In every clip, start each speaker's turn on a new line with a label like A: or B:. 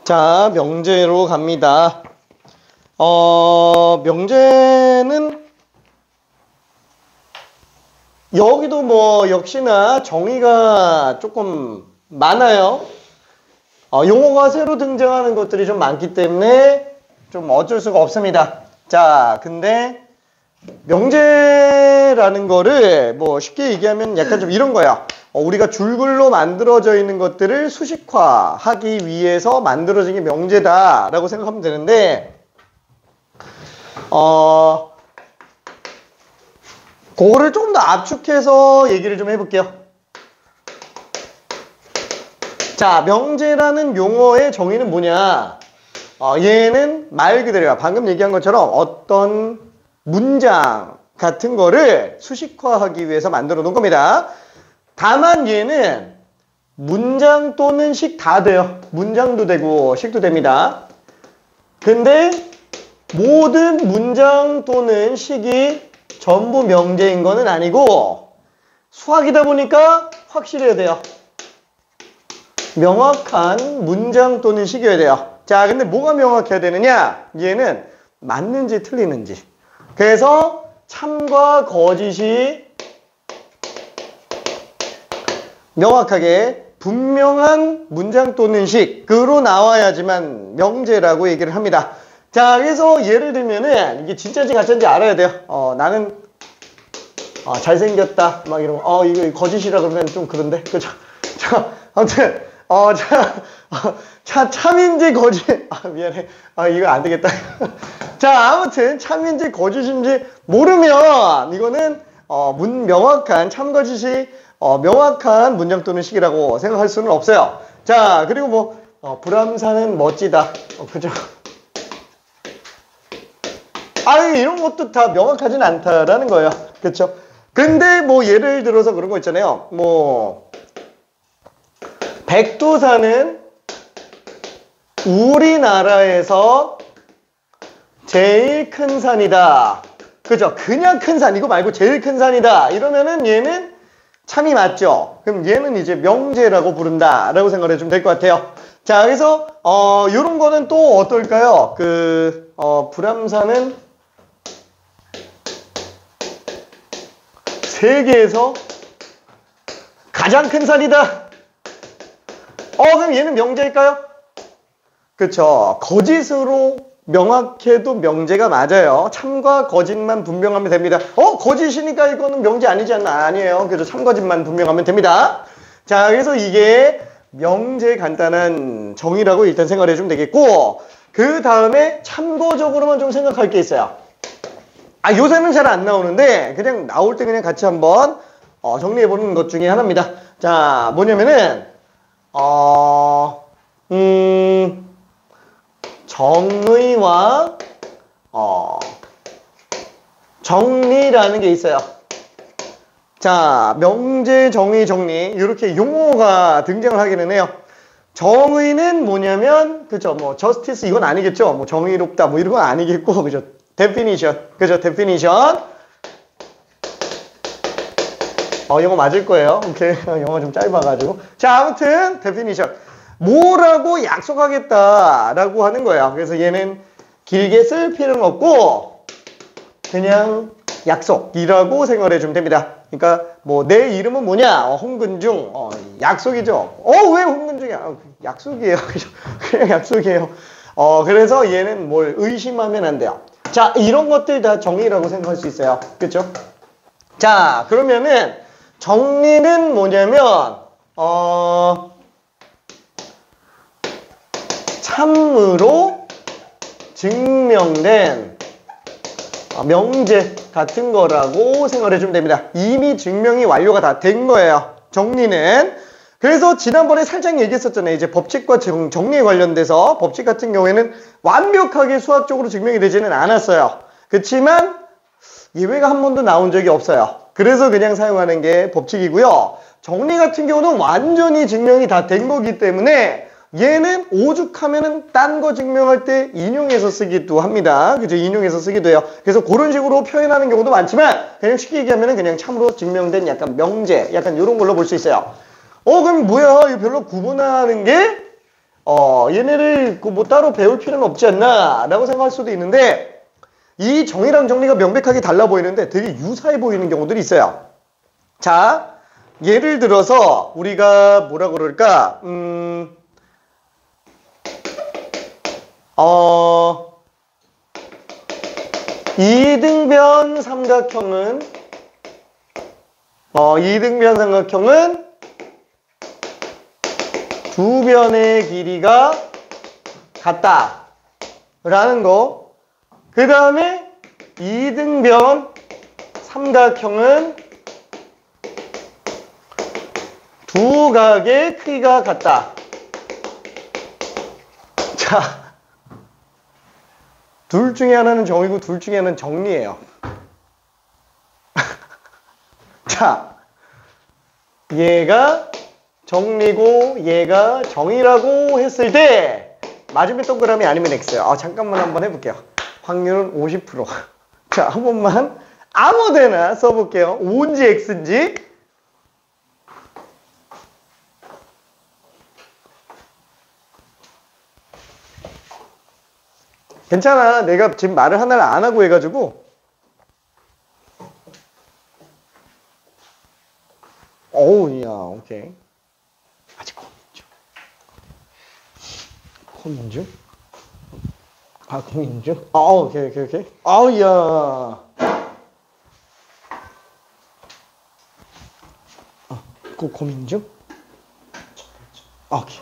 A: 자, 명제로 갑니다. 명제는 여기도 뭐 역시나 정의가 조금 많아요. 용어가 새로 등장하는 것들이 좀 많기 때문에 좀 어쩔 수가 없습니다. 자, 근데 명제라는 거를 뭐 쉽게 얘기하면 약간 좀 이런 거야. 우리가 줄글로 만들어져 있는 것들을 수식화하기 위해서 만들어진 게 명제다라고 생각하면 되는데, 그거를 조금 더 압축해서 얘기를 좀 해볼게요. 자, 명제라는 용어의 정의는 뭐냐? 얘는 말 그대로야. 방금 얘기한 것처럼 어떤 문장 같은 거를 수식화하기 위해서 만들어 놓은 겁니다. 다만 얘는 문장 또는 식 다 돼요. 문장도 되고 식도 됩니다. 근데 모든 문장 또는 식이 전부 명제인 거는 아니고 수학이다 보니까 확실해야 돼요. 명확한 문장 또는 식이어야 돼요. 자, 근데 뭐가 명확해야 되느냐? 얘는 맞는지 틀리는지. 그래서 참과 거짓이 명확하게 분명한 문장 또는 식으로 나와야지만 명제라고 얘기를 합니다. 자, 그래서 예를 들면은 이게 진짜인지 가짜인지 알아야 돼요. 나는 잘생겼다 막 이러면 이거 거짓이라 그러면 좀 그런데 그죠? 자, 아무튼 참인지 거짓 미안해. 이거 안 되겠다. 자, 아무튼 참인지 거짓인지 모르면 이거는 명확한 참거짓이 명확한 문장 또는 식이라고 생각할 수는 없어요. 자, 그리고 뭐 불암산은 멋지다. 그죠? 이런 것도 다 명확하진 않다라는 거예요. 그렇죠? 근데 뭐 예를 들어서 그런 거 있잖아요. 뭐 백두산은 우리나라에서 제일 큰 산이다. 그죠? 그냥 큰 산, 이거 말고 제일 큰 산이다. 이러면은 얘는 참이 맞죠? 그럼 얘는 이제 명제라고 부른다. 라고 생각을 해주면 될 것 같아요. 자, 그래서, 요런 거는 또 어떨까요? 불암산은 세계에서 가장 큰 산이다. 그럼 얘는 명제일까요? 그쵸. 거짓으로 명확해도 명제가 맞아요. 참과 거짓만 분명하면 됩니다. 거짓이니까 이거는 명제 아니지 않나? 아니에요. 그래서 참거짓만 분명하면 됩니다. 자, 그래서 이게 명제의 간단한 정의라고 일단 생각을 해주면 되겠고, 그 다음에 참고적으로만 좀 생각할 게 있어요. 요새는 잘 안 나오는데 그냥 나올 때 그냥 같이 한번 정리해보는 것 중에 하나입니다. 자, 뭐냐면은 정의와 정리라는 게 있어요. 자, 명제, 정의, 이렇게 용어가 등장을 하기는 해요. 정의는 뭐냐면, 그죠? 뭐 justice 이건 아니겠죠? 뭐 정의롭다 뭐 이런 건 아니겠고, 그죠? definition, 그죠? definition. 영어 맞을 거예요. 오케이. 영어 좀 짧아가지고. 자, 아무튼 definition. 뭐라고 약속하겠다라고 하는 거예요. 그래서 얘는 길게 쓸 필요는 없고 그냥 약속이라고 생각을 해주면 됩니다. 그러니까 뭐 내 이름은 뭐냐? 홍근중. 약속이죠. 왜 홍근중이야? 약속이에요. 그냥 약속이에요. 그래서 얘는 뭘 의심하면 안 돼요. 자, 이런 것들 다 정의라고 생각할 수 있어요. 그렇죠? 자, 그러면은 정리는 뭐냐면 참으로 증명된 명제 같은 거라고 생각을 해주면 됩니다. 이미 증명이 완료가 다 된 거예요. 정리는. 그래서 지난번에 살짝 얘기했었잖아요. 이제 법칙과 정리에 관련돼서 법칙 같은 경우에는 완벽하게 수학적으로 증명이 되지는 않았어요. 그렇지만 예외가 한 번도 나온 적이 없어요. 그래서 그냥 사용하는 게 법칙이고요. 정리 같은 경우는 완전히 증명이 다 된 거기 때문에 얘는 오죽하면은 딴 거 증명할 때 인용해서 쓰기도 합니다. 그죠? 인용해서 쓰기도 해요. 그래서 그런 식으로 표현하는 경우도 많지만 그냥 쉽게 얘기하면은 그냥 참으로 증명된 약간 명제, 약간 이런 걸로 볼 수 있어요. 그럼 뭐야? 이거 별로 구분하는 게 얘네를 뭐 따로 배울 필요는 없지 않나 라고 생각할 수도 있는데 이 정의랑 정리가 명백하게 달라 보이는데 되게 유사해 보이는 경우들이 있어요. 자, 예를 들어서 우리가 뭐라 그럴까? 이등변 삼각형은 두 변의 길이가 같다 라는 거. 그 다음에 이등변 삼각형은 두 각의 크기가 같다. 자, 둘 중에 하나는 정이고 둘 중에 하나는 정리예요. 자, 얘가 정리고 얘가 정의라고 했을 때 맞으면 동그라미 아니면 X요. 잠깐만 한번 해볼게요. 확률은 50%. 자, 한 번만 아무데나 써볼게요. O인지 X인지. 괜찮아. 내가 지금 말을 하나를 안 하고 해가지고. 어우, 야, 오케이. 아직 고민중? 고민중? 오케이. 아우, 야. 고민중? 오케이.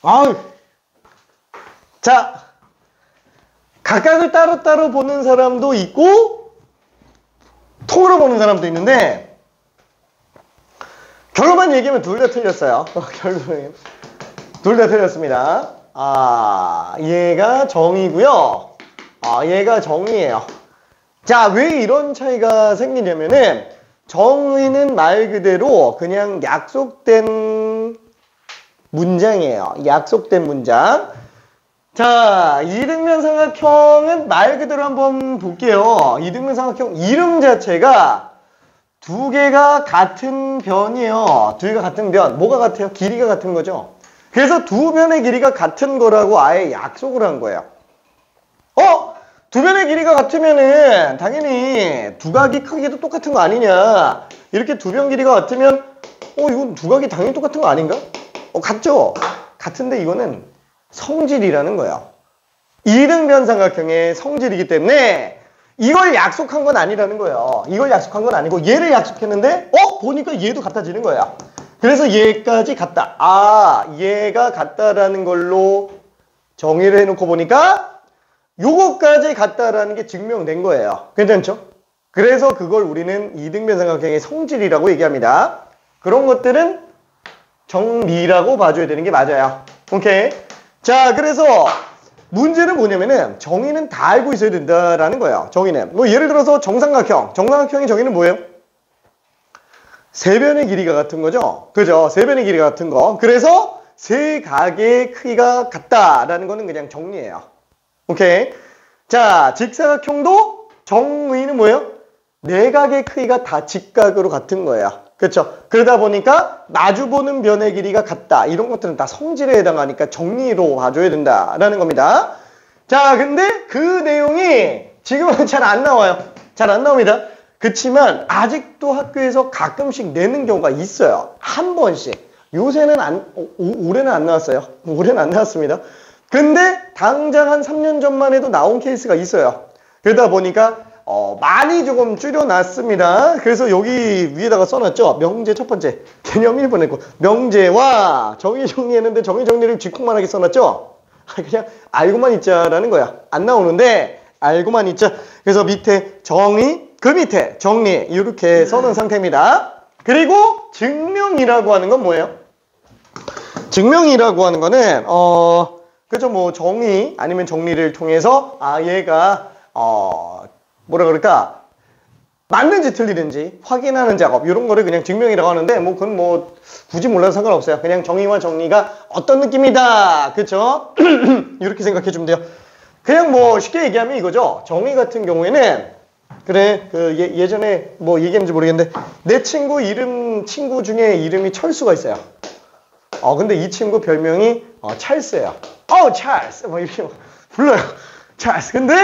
A: 아우. 자, 각각을 따로따로 보는 사람도 있고 통으로 보는 사람도 있는데 결론만 얘기하면 둘 다 틀렸어요. 결론은 둘 다 틀렸습니다. 얘가 정이고요. 얘가 정이에요. 자, 왜 이런 차이가 생기냐면은 정의는 말 그대로 그냥 약속된 문장이에요. 약속된 문장. 자, 이등변 삼각형은 말 그대로 한번 볼게요. 이등변 삼각형 이름 자체가 두 개가 같은 변이에요. 두 개가 같은 변. 뭐가 같아요? 길이가 같은 거죠. 그래서 두 변의 길이가 같은 거라고 아예 약속을 한 거예요. 두 변의 길이가 같으면은 당연히 두 각이 크기도 똑같은 거 아니냐. 이렇게 두 변 길이가 같으면 이건 두 각이 당연히 똑같은 거 아닌가? 같죠? 같은데 이거는 성질이라는 거예요. 이등변 삼각형의 성질이기 때문에 이걸 약속한 건 아니라는 거예요. 이걸 약속한 건 아니고 얘를 약속했는데 보니까 얘도 같아지는 거예요. 그래서 얘까지 같다. 얘가 같다라는 걸로 정의를 해놓고 보니까 요거까지 같다라는 게 증명된 거예요. 괜찮죠? 그래서 그걸 우리는 이등변 삼각형의 성질이라고 얘기합니다. 그런 것들은 정리라고 봐줘야 되는 게 맞아요. 오케이. 자, 그래서 문제는 뭐냐면은 정의는 다 알고 있어야 된다라는 거예요. 정의는. 뭐 예를 들어서 정삼각형. 정삼각형의 정의는 뭐예요? 세 변의 길이가 같은 거죠. 그죠? 세 변의 길이가 같은 거. 그래서 세 각의 크기가 같다라는 거는 그냥 정리예요. 오케이. 자, 직사각형도 정의는 뭐예요? 네 각의 크기가 다 직각으로 같은 거예요. 그렇죠? 그러다 보니까 마주보는 변의 길이가 같다. 이런 것들은 다 성질에 해당하니까 정리로 봐줘야 된다라는 겁니다. 자, 근데 그 내용이 지금은 잘 안 나와요. 잘 안 나옵니다. 그치만 아직도 학교에서 가끔씩 내는 경우가 있어요. 한 번씩. 요새는 올해는 안 나왔어요. 올해는 안 나왔습니다. 근데 당장 한 3년 전만 해도 나온 케이스가 있어요. 그러다 보니까 많이 조금 줄여놨습니다. 그래서 여기 위에다가 써놨죠. 명제 첫 번째 개념 1번 했고 명제와 정의 정리했는데 정의 정리를 쥐콩만하게 써놨죠. 그냥 알고만 있자라는 거야. 안 나오는데 알고만 있자. 그래서 밑에 정의, 그 밑에 정리 이렇게 써놓은 상태입니다. 그리고 증명이라고 하는 건 뭐예요? 증명이라고 하는 거는 그죠? 뭐 정의 아니면 정리를 통해서 얘가 뭐라 그럴까? 맞는지 틀리는지 확인하는 작업 이런 거를 그냥 증명이라고 하는데 뭐 그건 뭐 굳이 몰라도 상관없어요. 그냥 정의와 정리가 어떤 느낌이다. 그쵸? 이렇게 생각해 주면 돼요. 그냥 뭐 쉽게 얘기하면 이거죠. 정의 같은 경우에는 그래 그 예전에 뭐 얘기했는지 모르겠는데 내 친구 중에 이름이 철수가 있어요. 근데 이 친구 별명이 찰스예요. 찰스 뭐 이렇게 불러요. 찰스. 근데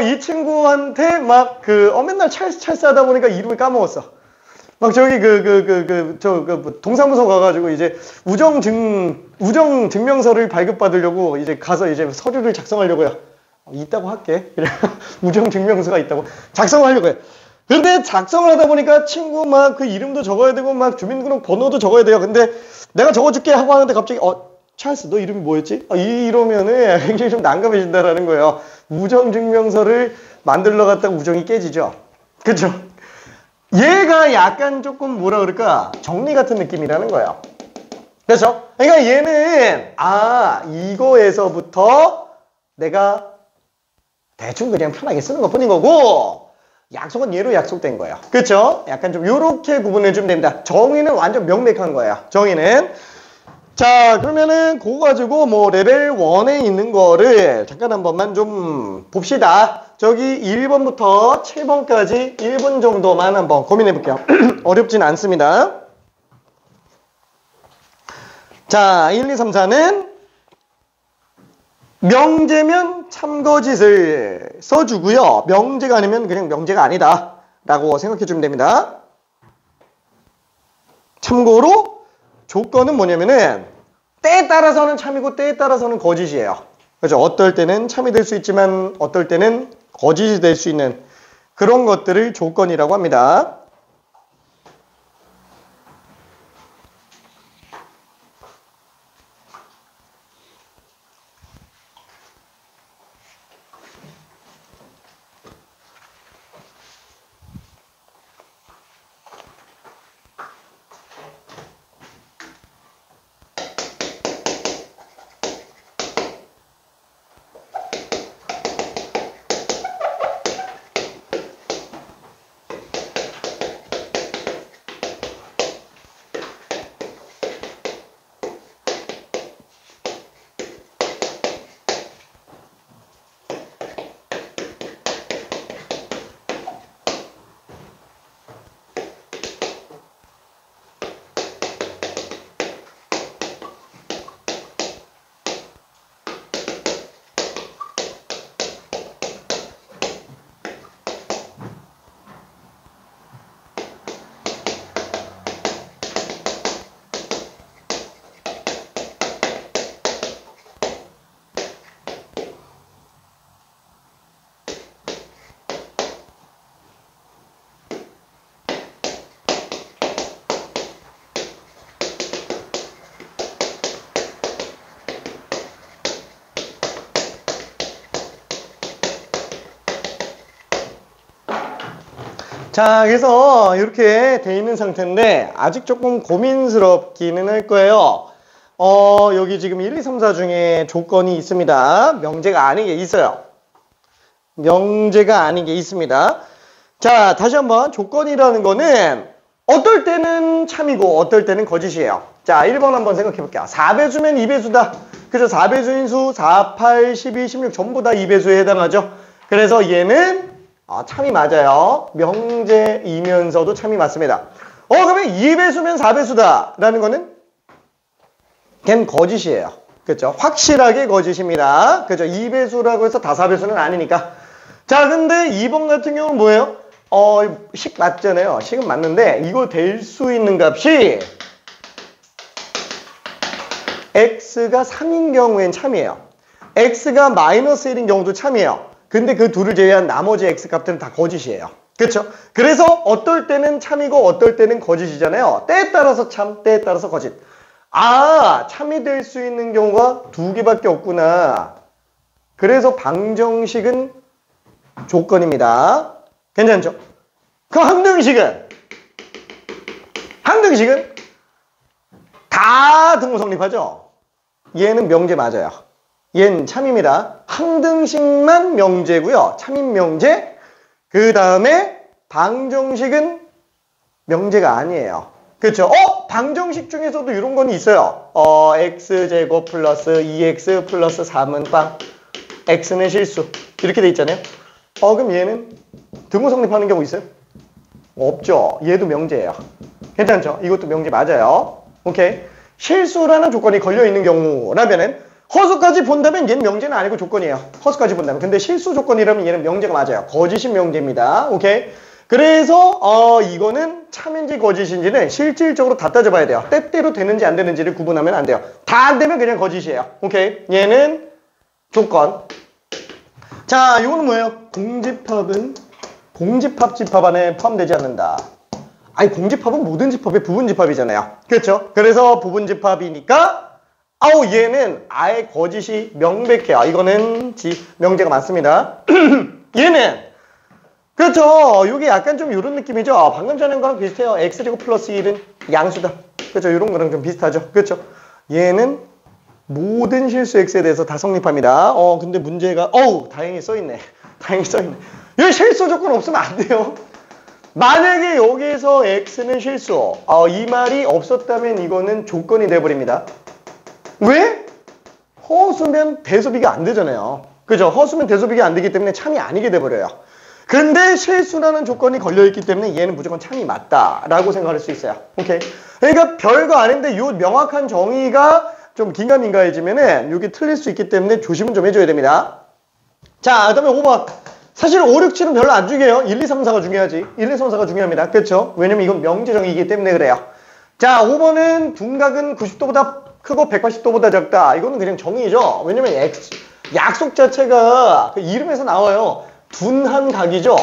A: 이 친구한테 막 맨날 찰스 하다 보니까 이름을 까먹었어. 막 저기 동사무소 가가지고 이제 우정 증명서를 발급받으려고 이제 가서 이제 서류를 작성하려고요. 있다고 할게. 그래 우정 증명서가 있다고 작성하려고요. 근데 작성을 하다 보니까 친구 막 그 이름도 적어야 되고 막 주민등록 번호도 적어야 돼요. 근데 내가 적어줄게 하고 하는데 갑자기 찰스 너 이름이 뭐였지? 이러면은 굉장히 좀 난감해진다라는 거예요. 우정 증명서를 만들러 갔다가 우정이 깨지죠. 그쵸? 얘가 약간 조금 뭐라 그럴까 정리 같은 느낌이라는 거예요. 그렇죠? 그러니까 얘는 이거에서부터 내가 대충 그냥 편하게 쓰는 것 뿐인 거고 약속은 얘로 약속된 거예요. 그렇죠? 약간 좀 요렇게 구분해 주면 됩니다. 정의는 완전 명백한 거예요. 정의는. 자, 그러면은 그거 가지고 뭐 레벨 1에 있는 거를 잠깐 한 번만 좀 봅시다. 저기 1번부터 7번까지 1분 정도만 한번 고민해 볼게요. 어렵진 않습니다. 자, 1, 2, 3, 4는 명제면 참거짓을 써주고요. 명제가 아니면 그냥 명제가 아니다 라고 생각해 주면 됩니다. 참고로 조건은 뭐냐면은 때에 따라서는 참이고 때에 따라서는 거짓이에요. 그렇죠? 어떨 때는 참이 될 수 있지만 어떨 때는 거짓이 될 수 있는 그런 것들을 조건이라고 합니다. 자, 그래서 이렇게 돼 있는 상태인데 아직 조금 고민스럽기는 할 거예요. 여기 지금 1, 2, 3, 4 중에 조건이 있습니다. 명제가 아닌 게 있어요. 명제가 아닌 게 있습니다. 자, 다시 한번 조건이라는 거는 어떨 때는 참이고 어떨 때는 거짓이에요. 자, 1번 한번 생각해 볼게요. 4배수면 2배수다. 그죠? 4배수인 수 4, 8, 12, 16 전부 다 2배수에 해당하죠. 그래서 얘는 참이 맞아요. 명제이면서도 참이 맞습니다. 그러면 2배수면 4배수다 라는 거는 걘 거짓이에요. 그렇죠? 확실하게 거짓입니다. 그렇죠? 2배수라고 해서 다 4배수는 아니니까. 자, 근데 2번 같은 경우는 뭐예요? 식 맞잖아요. 식은 맞는데 이거 될 수 있는 값이 x가 3인 경우엔 참이에요. x가 마이너스 1인 경우도 참이에요. 근데 그 둘을 제외한 나머지 x 값들은 다 거짓이에요. 그렇죠? 그래서 어떨 때는 참이고 어떨 때는 거짓이잖아요. 때에 따라서 참, 때에 따라서 거짓. 참이 될 수 있는 경우가 두 개밖에 없구나. 그래서 방정식은 조건입니다. 괜찮죠? 그 항등식은 다 등호 성립하죠? 얘는 명제 맞아요. 얘는 참입니다. 항등식만 명제고요. 참인 명제. 그 다음에 방정식은 명제가 아니에요. 그렇죠? 방정식 중에서도 이런 건 있어요. x제곱 플러스 2x 플러스 3은 빵. x는 실수. 이렇게 돼 있잖아요. 그럼 얘는 등호 성립하는 경우 있어요? 없죠. 얘도 명제예요. 괜찮죠? 이것도 명제 맞아요. 오케이. 실수라는 조건이 걸려있는 경우라면은 허수까지 본다면 얘는 명제는 아니고 조건이에요. 허수까지 본다면. 근데 실수 조건이라면 얘는 명제가 맞아요. 거짓인 명제입니다. 오케이. 그래서 이거는 참인지 거짓인지는 실질적으로 다 따져봐야 돼요. 때때로 되는지 안 되는지를 구분하면 안 돼요. 다 안 되면 그냥 거짓이에요. 오케이. 얘는 조건. 자, 이거는 뭐예요? 공집합은 공집합 집합 안에 포함되지 않는다. 아니, 공집합은 모든 집합의 부분 집합이잖아요. 그렇죠? 그래서 부분 집합이니까 얘는 아예 거짓이 명백해요. 이거는 명제가 맞습니다. 얘는 그렇죠. 이게 약간 좀 이런 느낌이죠. 방금 전에 거랑 비슷해요. x제곱 플러스 1은 양수다. 그렇죠. 이런 거랑 좀 비슷하죠. 그렇죠. 얘는 모든 실수 x에 대해서 다 성립합니다. 근데 문제가 다행히 써있네. 다행히 써있네. 여기 실수 조건 없으면 안 돼요. 만약에 여기서 x는 실수, 이 말이 없었다면 이거는 조건이 돼버립니다. 왜? 허수면 대소비가 안 되잖아요. 그죠? 허수면 대소비가 안 되기 때문에 참이 아니게 돼버려요. 근데 실수라는 조건이 걸려있기 때문에 얘는 무조건 참이 맞다라고 생각할 수 있어요. 오케이. 그러니까 별거 아닌데 요 명확한 정의가 좀 긴가민가해지면은 여기 틀릴 수 있기 때문에 조심은 좀 해줘야 됩니다. 자, 그 다음에 5번. 사실 5, 6, 7은 별로 안 중요해요. 1, 2, 3, 4가 중요하지. 1, 2, 3, 4가 중요합니다. 그렇죠? 왜냐면 이건 명제정의이기 때문에 그래요. 자, 5번은 둔각은 90도보다 크고 180도보다 작다. 이거는 그냥 정의죠. 왜냐면 약속 자체가 그 이름에서 나와요. 둔한 각이죠.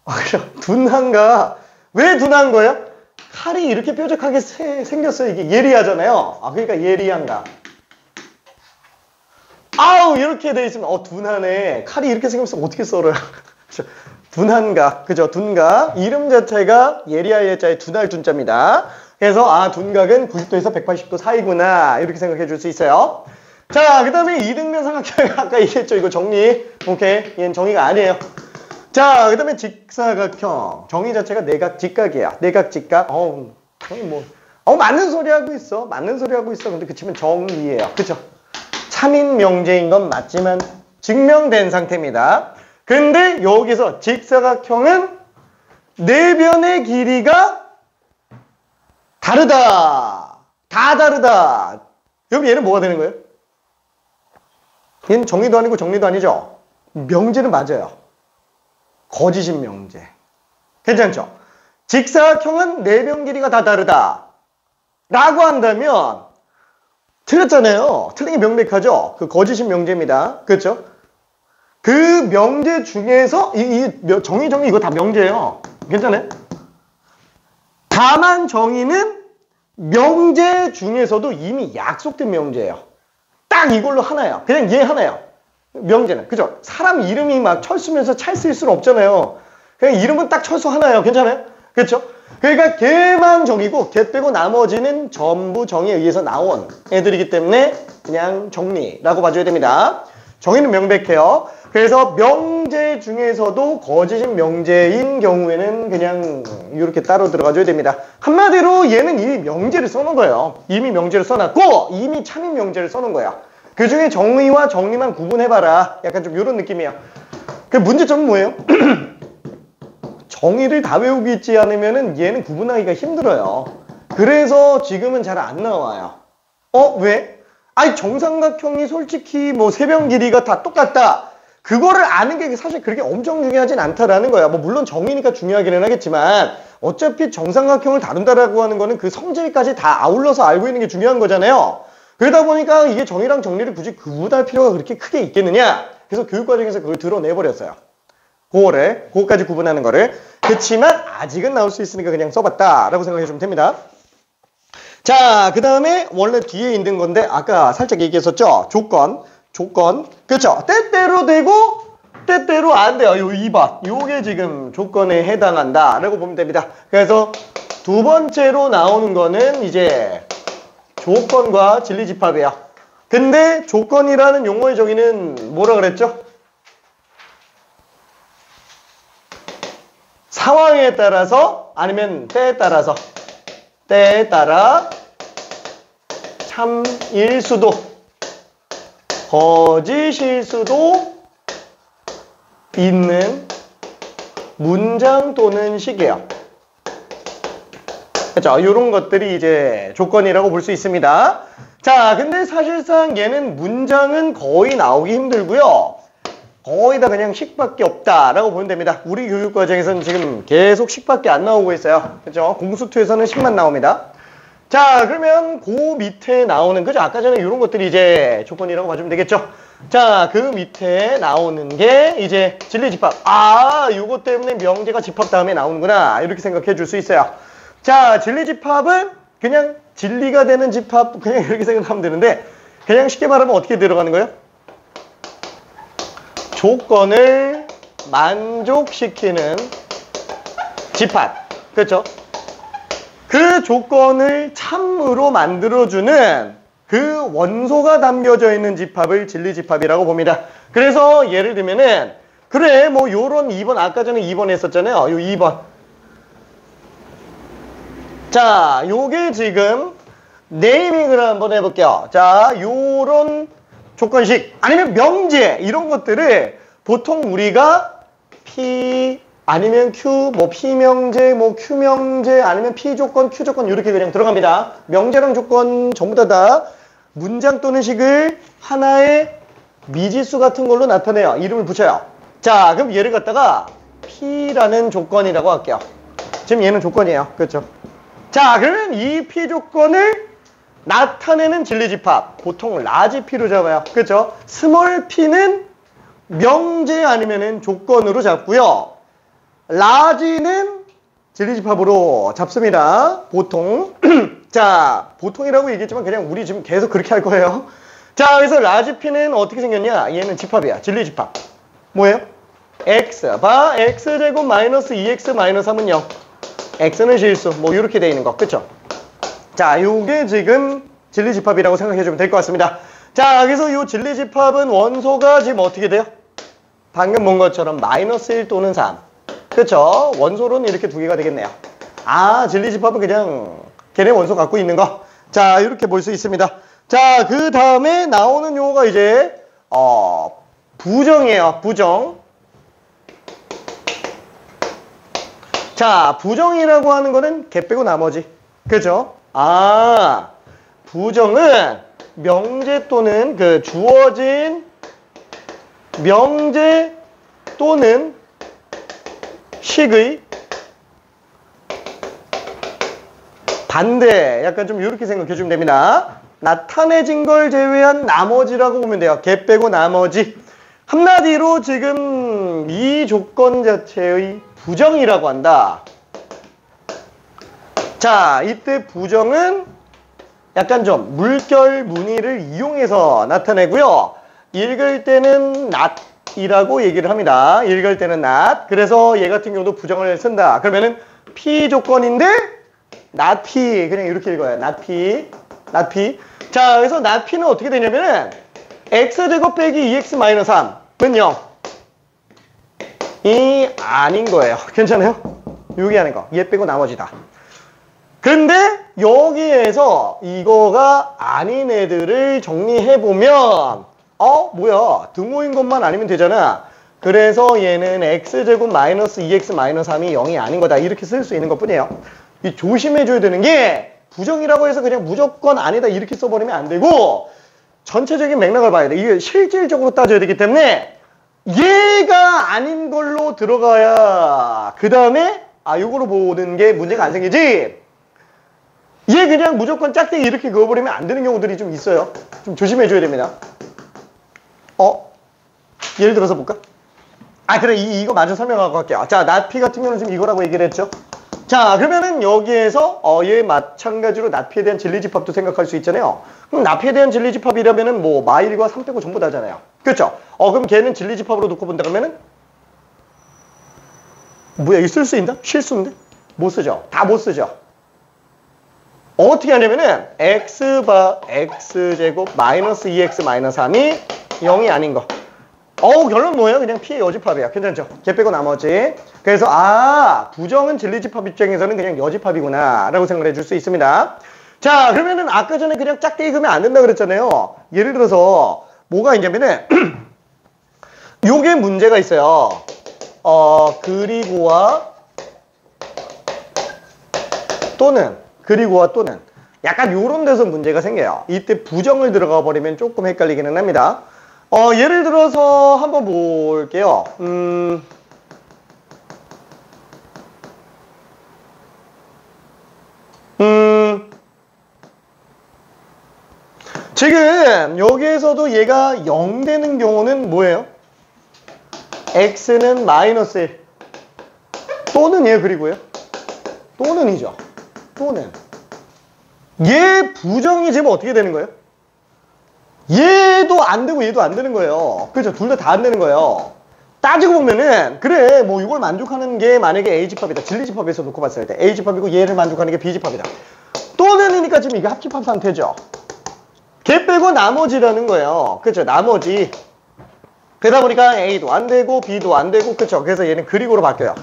A: 그죠? 둔한 각. 왜 둔한 거예요? 칼이 이렇게 뾰족하게 생겼어요. 이게 예리하잖아요. 그러니까 예리한 각. 이렇게 돼 있으면 둔하네. 칼이 이렇게 생겼어. 어떻게 썰어요? 둔한 각. 그죠? 둔각. 이름 자체가 예리할 예자에 둔할 둔자입니다. 그래서 둔각은 90도에서 180도 사이구나. 이렇게 생각해 줄 수 있어요. 자, 그 다음에 이등변 삼각형 아까 얘기했죠. 이거 정리. 오케이. 얘는 정의가 아니에요. 자, 그 다음에 직사각형. 정의 자체가 내각 직각이에요. 내각 직각. 당연히 맞는 소리 하고 있어. 맞는 소리 하고 있어. 근데 그치면 정의예요. 그쵸? 참인 명제인 건 맞지만 증명된 상태입니다. 근데 여기서 직사각형은 내변의 길이가 다르다. 다 다르다. 여러분 얘는 뭐가 되는 거예요? 얘는 정의도 아니고 정리도 아니죠? 명제는 맞아요. 거짓인 명제. 괜찮죠? 직사각형은 내변 길이가 다 다르다. 라고 한다면 틀렸잖아요. 틀린 게 명백하죠? 그 거짓인 명제입니다. 그렇죠? 그 명제 중에서 정의 이거 다 명제예요. 괜찮아요? 다만 정의는 명제 중에서도 이미 약속된 명제예요. 딱 이걸로 하나예요. 그냥 얘 하나예요. 명제는. 그죠? 사람 이름이 막 철수면서 찰스일 수는 없잖아요. 그냥 이름은 딱 철수 하나예요. 괜찮아요? 그렇죠? 그러니까 걔만 정의고 걔 빼고 나머지는 전부 정의에 의해서 나온 애들이기 때문에 그냥 정리라고 봐줘야 됩니다. 정의는 명백해요. 그래서 명제 중에서도 거짓인 명제인 경우에는 그냥 이렇게 따로 들어가줘야 됩니다. 한마디로 얘는 이미 명제를 써놓은 거예요. 이미 명제를 써놨고 이미 참인 명제를 써놓은 거야. 그 중에 정의와 정리만 구분해봐라. 약간 좀 이런 느낌이에요. 그 문제점은 뭐예요? 정의를 다 외우고 있지 않으면 얘는 구분하기가 힘들어요. 그래서 지금은 잘 안 나와요. 왜? 정삼각형이 솔직히 세변 길이가 다 똑같다. 그거를 아는 게 사실 그렇게 엄청 중요하진 않다라는 거야. 물론 정의니까 중요하기는 하겠지만 어차피 정삼각형을 다룬다라고 하는 거는 그 성질까지 다 아울러서 알고 있는 게 중요한 거잖아요. 그러다 보니까 이게 정의랑 정리를 굳이 구분할 필요가 그렇게 크게 있겠느냐? 그래서 교육과정에서 그걸 드러내버렸어요. 그거까지 구분하는 거를. 그렇지만 아직은 나올 수 있으니까 그냥 써봤다라고 생각해주면 됩니다. 자, 그 다음에 원래 뒤에 있는 건데 아까 살짝 얘기했었죠? 조건. 그렇죠? 때때로 되고 때때로 안 돼요. 요 2번. 요게 지금 조건에 해당한다라고 보면 됩니다. 그래서 두 번째로 나오는 거는 이제 조건과 진리집합이에요. 근데 조건이라는 용어의 정의는 뭐라 그랬죠? 상황에 따라서 아니면 때에 따라 참일 수도 거짓일 수도 있는 문장 또는 식이에요. 그렇죠? 이런 것들이 이제 조건이라고 볼 수 있습니다. 자, 근데 사실상 얘는 문장은 거의 나오기 힘들고요. 거의 다 그냥 식밖에 없다라고 보면 됩니다. 우리 교육과정에서는 지금 계속 식밖에 안 나오고 있어요. 그렇죠? 공수2에서는 10만 나옵니다. 자, 그러면 그 밑에 나오는, 그죠? 아까 전에 이런 것들이 이제 조건이라고 봐주면 되겠죠? 자, 그 밑에 나오는 게 이제 진리집합. 아, 요거 때문에 명제가 집합 다음에 나오는구나. 이렇게 생각해 줄 수 있어요. 자, 진리집합은 그냥 진리가 되는 집합, 그냥 이렇게 생각하면 되는데, 그냥 쉽게 말하면 어떻게 들어가는 거예요? 조건을 만족시키는 집합. 그렇죠? 그 조건을 참으로 만들어주는 그 원소가 담겨져 있는 집합을 진리집합이라고 봅니다. 그래서 예를 들면은, 그래, 뭐 요런 2번, 아까 전에 2번 했었잖아요. 요 2번. 자, 요게 지금 네이밍을 한번 해볼게요. 자, 요런 조건식 아니면 명제 이런 것들을 보통 우리가 P 아니면 Q, 뭐 P명제, 뭐 Q명제 아니면 P조건, Q조건 이렇게 그냥 들어갑니다. 명제랑 조건 전부 다 문장 또는 식을 하나의 미지수 같은 걸로 나타내요. 이름을 붙여요. 자, 그럼 얘를 갖다가 P라는 조건이라고 할게요. 지금 얘는 조건이에요. 그렇죠? 자, 그러면 이 P조건을 나타내는 진리집합 보통 라지 P로 잡아요. 그렇죠? 스몰 P는 명제 아니면은 조건으로 잡고요. 라지는 진리집합으로 잡습니다. 보통. 자, 보통이라고 얘기했지만 그냥 우리 지금 계속 그렇게 할 거예요. 자, 그래서 라지 P는 어떻게 생겼냐? 얘는 집합이야. 진리집합. 뭐예요? X. 봐. X제곱 마이너스 2X 마이너스 3은 0. X는 실수. 뭐 이렇게 돼 있는 거. 그쵸? 자, 요게 지금 진리집합이라고 생각해주면 될 것 같습니다. 자, 그래서 요 진리집합은 원소가 지금 어떻게 돼요? 방금 본 것처럼 마이너스 1 또는 3. 그쵸? 원소로는 이렇게 두 개가 되겠네요. 아, 진리집합은 그냥 걔네 원소 갖고 있는 거. 자, 이렇게 볼 수 있습니다. 자, 그 다음에 나오는 요거가 이제 부정이에요. 부정. 자, 부정이라고 하는 거는 걔 빼고 나머지. 그죠? 아, 부정은 명제 또는 그 주어진 명제 또는 식의 반대. 약간 좀 이렇게 생각해 주면 됩니다. 나타내진 걸 제외한 나머지라고 보면 돼요. 걔 빼고 나머지. 한마디로 지금 이 조건 자체의 부정이라고 한다. 자, 이때 부정은 약간 좀 물결 무늬를 이용해서 나타내고요. 읽을 때는 not이라고 얘기를 합니다. 읽을 때는 not. 그래서 얘 같은 경우도 부정을 쓴다. 그러면은 P 조건인데 not P. 그냥 이렇게 읽어요. not P. not P. 자, 그래서 not P는 어떻게 되냐면은 X제곱 빼기 2X 마이너스 3은 0. 이 아닌 거예요. 괜찮아요? 여기 하는 거. 얘 빼고 나머지다. 근데 여기에서 이거가 아닌 애들을 정리해보면 뭐야 등호인 것만 아니면 되잖아. 그래서 얘는 x제곱 마이너스 2x 마이너스 3이 0이 아닌 거다. 이렇게 쓸 수 있는 것 뿐이에요. 이 조심해줘야 되는 게 부정이라고 해서 그냥 무조건 아니다 이렇게 써버리면 안 되고 전체적인 맥락을 봐야 돼. 이게 실질적으로 따져야 되기 때문에 얘가 아닌 걸로 들어가야 그 다음에 요거로 보는 게 문제가 안 생기지. 얘 그냥 무조건 짝대기 이렇게 그어버리면 안 되는 경우들이 좀 있어요. 좀 조심해줘야 됩니다. 예를 들어서 볼까? 그래. 이거 마저 설명하고 갈게요. 자, not P 같은 경우는 지금 이거라고 얘기를 했죠. 자, 그러면은 여기에서 얘 마찬가지로 not P에 대한 진리집합도 생각할 수 있잖아요. 그럼 not P에 대한 진리집합이라면은 뭐 마일과 3 빼고 전부 다잖아요. 그렇죠? 그럼 걔는 진리집합으로 놓고 본다 그러면은 뭐야, 이거 쓸 수 있나? 실수인데? 못 쓰죠. 다 못 쓰죠. 어떻게 하냐면은 x제곱 마이너스 2x 마이너스 3이 0이 아닌 거. 결론 뭐예요? 그냥 P의 여집합이야. 괜찮죠? 걔 빼고 나머지. 그래서 부정은 진리집합 입장에서는 그냥 여집합이구나 라고 생각을 해줄 수 있습니다. 자, 그러면은 아까 전에 그냥 짝대기 그으면 안 된다 그랬잖아요. 예를 들어서 뭐가 있냐면은 요게 문제가 있어요. 그리고와 또는 약간 요런 데서 문제가 생겨요. 이때 부정을 들어가 버리면 조금 헷갈리기는 합니다. 예를 들어서 한번 볼게요. 지금 여기에서도 얘가 0 되는 경우는 뭐예요? x는 마이너스 1 또는 얘 그리고요? 또는이죠. 또는 얘 부정이 되면 어떻게 되는 거예요? 얘도 안 되고 얘도 안 되는 거예요. 그렇죠? 둘 다 다 안 되는 거예요. 따지고 보면은 그래 뭐 이걸 만족하는 게 만약에 A집합이다. 진리집합에서 놓고 봤을 때 A집합이고 얘를 만족하는 게 B집합이다. 또는이니까 지금 이게 합집합 상태죠. 걔 빼고 나머지라는 거예요. 그렇죠? 나머지. 그러다 보니까 A도 안 되고 B도 안 되고 그렇죠? 그래서 얘는 그리고로 바뀌어요.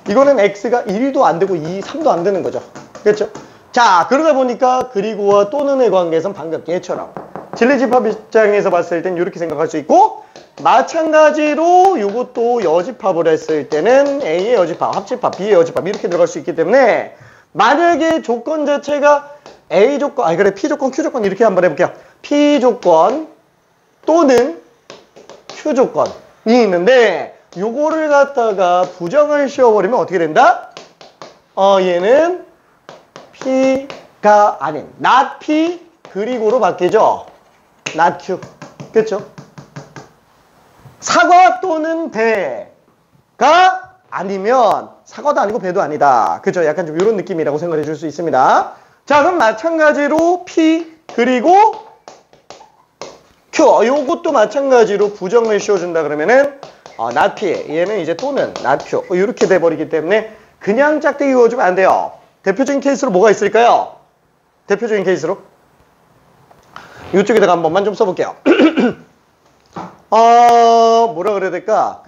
A: 이거는 X가 1도 안 되고 2, 3도 안 되는 거죠. 그렇죠? 자, 그러다 보니까 그리고와 또는의 관계에선 방금 얘처럼 진리집합 입장에서 봤을 땐 이렇게 생각할 수 있고 마찬가지로 이것도 여집합을 했을 때는 A의 여집합, 합집합, B의 여집합 이렇게 들어갈 수 있기 때문에 만약에 조건 자체가 A 조건, 그래 P 조건, Q 조건 이렇게 한번 해볼게요. P 조건 또는 Q 조건이 있는데 요거를 갖다가 부정을 씌워버리면 어떻게 된다? 얘는 P가 아닌 not P 그리고로 바뀌죠. not Q. 그렇죠? 사과 또는 배가 아니면 사과도 아니고 배도 아니다. 그렇죠? 약간 좀 이런 느낌이라고 생각해 줄 수 있습니다. 자, 그럼 마찬가지로 P 그리고 Q. 요것도 마찬가지로 부정을 씌워준다 그러면은 not P. 얘는 이제 또는 not Q. 이렇게 돼버리기 때문에 그냥 짝대기 그어주면 안 돼요. 대표적인 케이스로 뭐가 있을까요? 대표적인 케이스로 이쪽에다가 한 번만 좀 써볼게요. 뭐라 그래야 될까?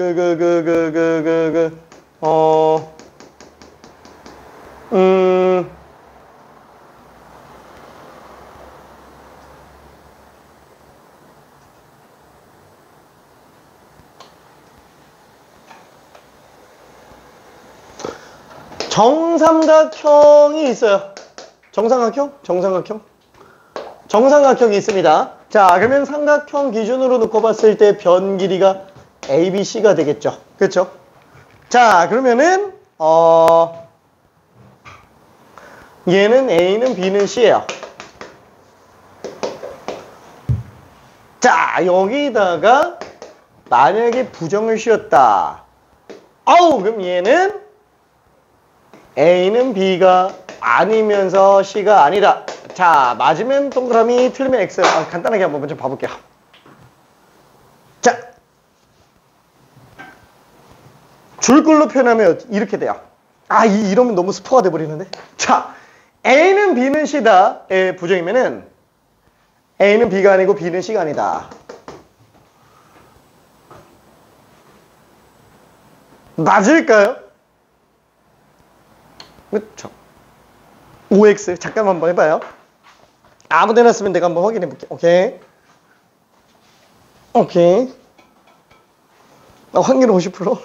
A: 정삼각형이 있어요. 정삼각형? 정삼각형이 있습니다. 자, 그러면 삼각형 기준으로 놓고 봤을 때 변 길이가 ABC가 되겠죠. 그렇죠? 자, 그러면은 얘는 A는 B는 C예요. 자, 여기다가 만약에 부정을 씌웠다. 그럼 얘는 A는 B가 아니면서 C가 아니다. 자, 맞으면 동그라미, 틀리면 X. 간단하게 한번 먼저 봐볼게요. 자, 줄글로 표현하면 이렇게 돼요. 이러면 너무 스포가 돼버리는데. 자, A는 B는 C다의 부정이면은 A는 B가 아니고 B는 C가 아니다. 맞을까요? 그렇죠. OX 잠깐만 한번 해봐요. 아무데나 쓰면 내가 한번 확인해 볼게. 오케이. 확률은 50%.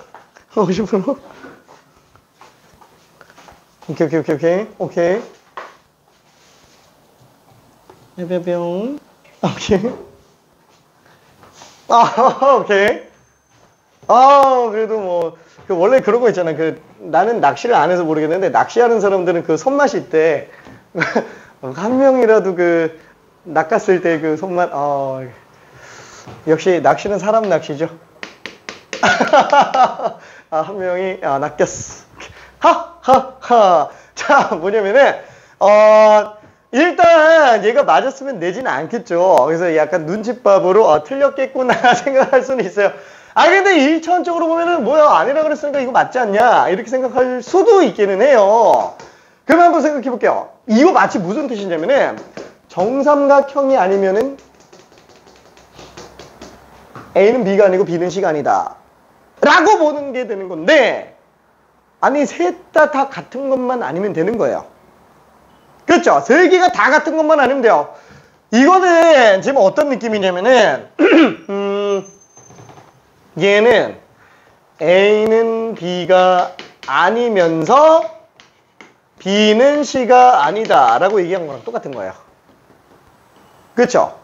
A: 50%. 오케이. 뿅. 오케이. 오케이. 그래도 뭐 원래 그런 거 있잖아. 나는 낚시를 안 해서 모르겠는데 낚시하는 사람들은 그 손맛이 있대. 한 명이라도 낚았을 때 그 손맛. 역시 낚시는 사람 낚시죠. 한 명이 낚였어. 하하하. 자, 뭐냐면은 일단 얘가 맞았으면 내지는 않겠죠. 그래서 약간 눈칫밥으로 틀렸겠구나 생각할 수는 있어요. 근데 1차원적으로 보면은 뭐야 아니라 그랬으니까 이거 맞지 않냐 이렇게 생각할 수도 있기는 해요. 그럼 한번 생각해 볼게요. 이거 마치 무슨 뜻이냐면은 정삼각형이 아니면은 A는 B가 아니고 B는 C가 아니다 라고 보는 게 되는 건데 셋 다 같은 것만 아니면 되는 거예요. 그렇죠? 세 개가 다 같은 것만 아니면 돼요. 이거는 지금 어떤 느낌이냐면은 얘는 A는 B가 아니면서 B는 C가 아니다 라고 얘기한 거랑 똑같은 거예요. 그렇죠?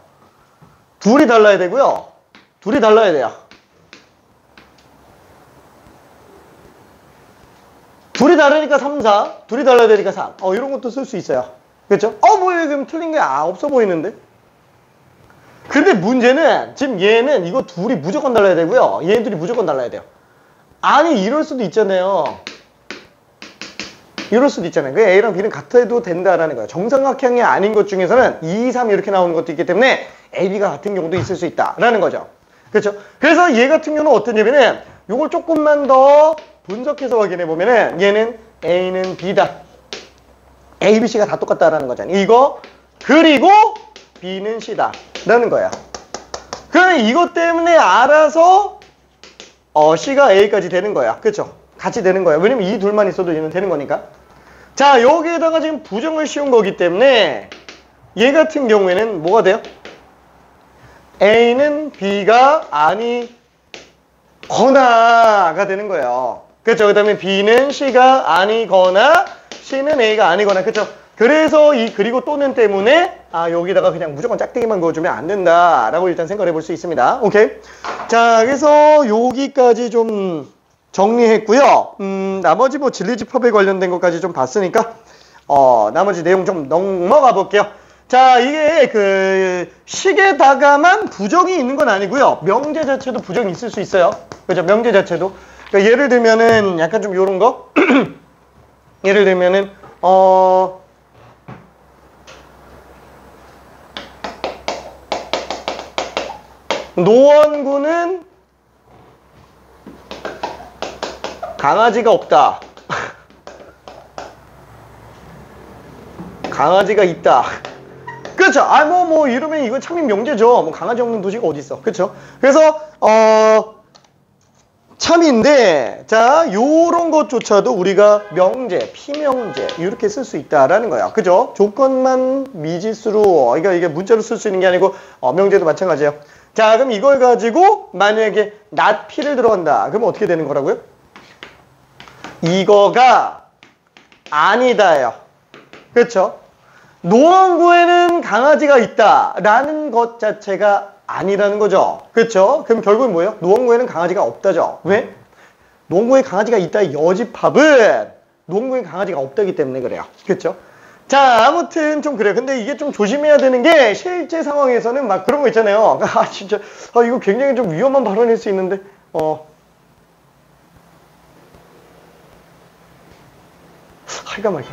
A: 둘이 달라야 되고요. 둘이 달라야 돼요. 둘이 다르니까 3, 4, 둘이 달라야 되니까 3. 이런 것도 쓸 수 있어요. 그렇죠? 뭐 지금 틀린 게 없어 보이는데? 근데 문제는 지금 얘는 이거 둘이 무조건 달라야 되고요. 얘네들이 무조건 달라야 돼요. 아니 이럴 수도 있잖아요. 이럴 수도 있잖아요. 그 A랑 B는 같아도 된다라는 거예요. 정삼각형이 아닌 것 중에서는 2, 3 이렇게 나오는 것도 있기 때문에 A, B가 같은 경우도 있을 수 있다라는 거죠. 그렇죠? 그래서 얘 같은 경우는 어떠냐면은 요걸 조금만 더 분석해서 확인해 보면은 얘는 A는 B다. A, B, C가 다 똑같다라는 거잖아요. 이거 그리고 B는 C다 라는 거야. 그럼 이것 때문에 알아서 C가 A까지 되는 거야. 그렇죠? 같이 되는 거야. 왜냐면 이 둘만 있어도 얘는 되는 거니까. 자, 여기에다가 지금 부정을 씌운 거기 때문에 얘 같은 경우에는 뭐가 돼요? A는 B가 아니거나가 되는 거예요. 그렇죠? 그 다음에 B는 C가 아니거나 C는 A가 아니거나. 그렇죠? 그래서 이 그리고 또는 때문에 여기다가 그냥 무조건 짝대기만 그어주면 안 된다라고 일단 생각을 해볼 수 있습니다. 오케이? 자, 그래서 여기까지 좀 정리했고요. 나머지 뭐 진리집합에 관련된 것까지 좀 봤으니까 나머지 내용 좀 넘어가 볼게요. 자, 이게 그 식에다가만 부정이 있는 건 아니고요. 명제 자체도 부정이 있을 수 있어요. 그죠? 명제 자체도. 그러니까 예를 들면은 약간 좀 요런 거. 예를 들면은 노원구는 강아지가 없다. 강아지가 있다. 그렇죠? 뭐 이러면 이건 참인 명제죠. 뭐 강아지 없는 도시가 어디 있어? 그렇죠? 그래서 참인데 자, 요런 것조차도 우리가 명제, 피명제 이렇게 쓸 수 있다라는 거야. 그죠? 조건만 미지수로 그러니까 이게 문자로 쓸 수 있는 게 아니고 명제도 마찬가지예요. 자, 그럼 이걸 가지고 만약에 not P를 들어간다. 그러면 어떻게 되는 거라고요? 이거가 아니다예요. 그렇죠? 노원구에는 강아지가 있다 라는 것 자체가 아니라는 거죠. 그렇죠? 그럼 결국은 뭐예요? 노원구에는 강아지가 없다죠. 왜? 노원구에 강아지가 있다의 여집합은 노원구에 강아지가 없다기 때문에 그래요. 그렇죠? 자, 아무튼 좀 그래요. 근데 이게 좀 조심해야 되는 게 실제 상황에서는 막 그런 거 있잖아요. 진짜 이거 굉장히 좀 위험한 발언일 수 있는데 할까 말까.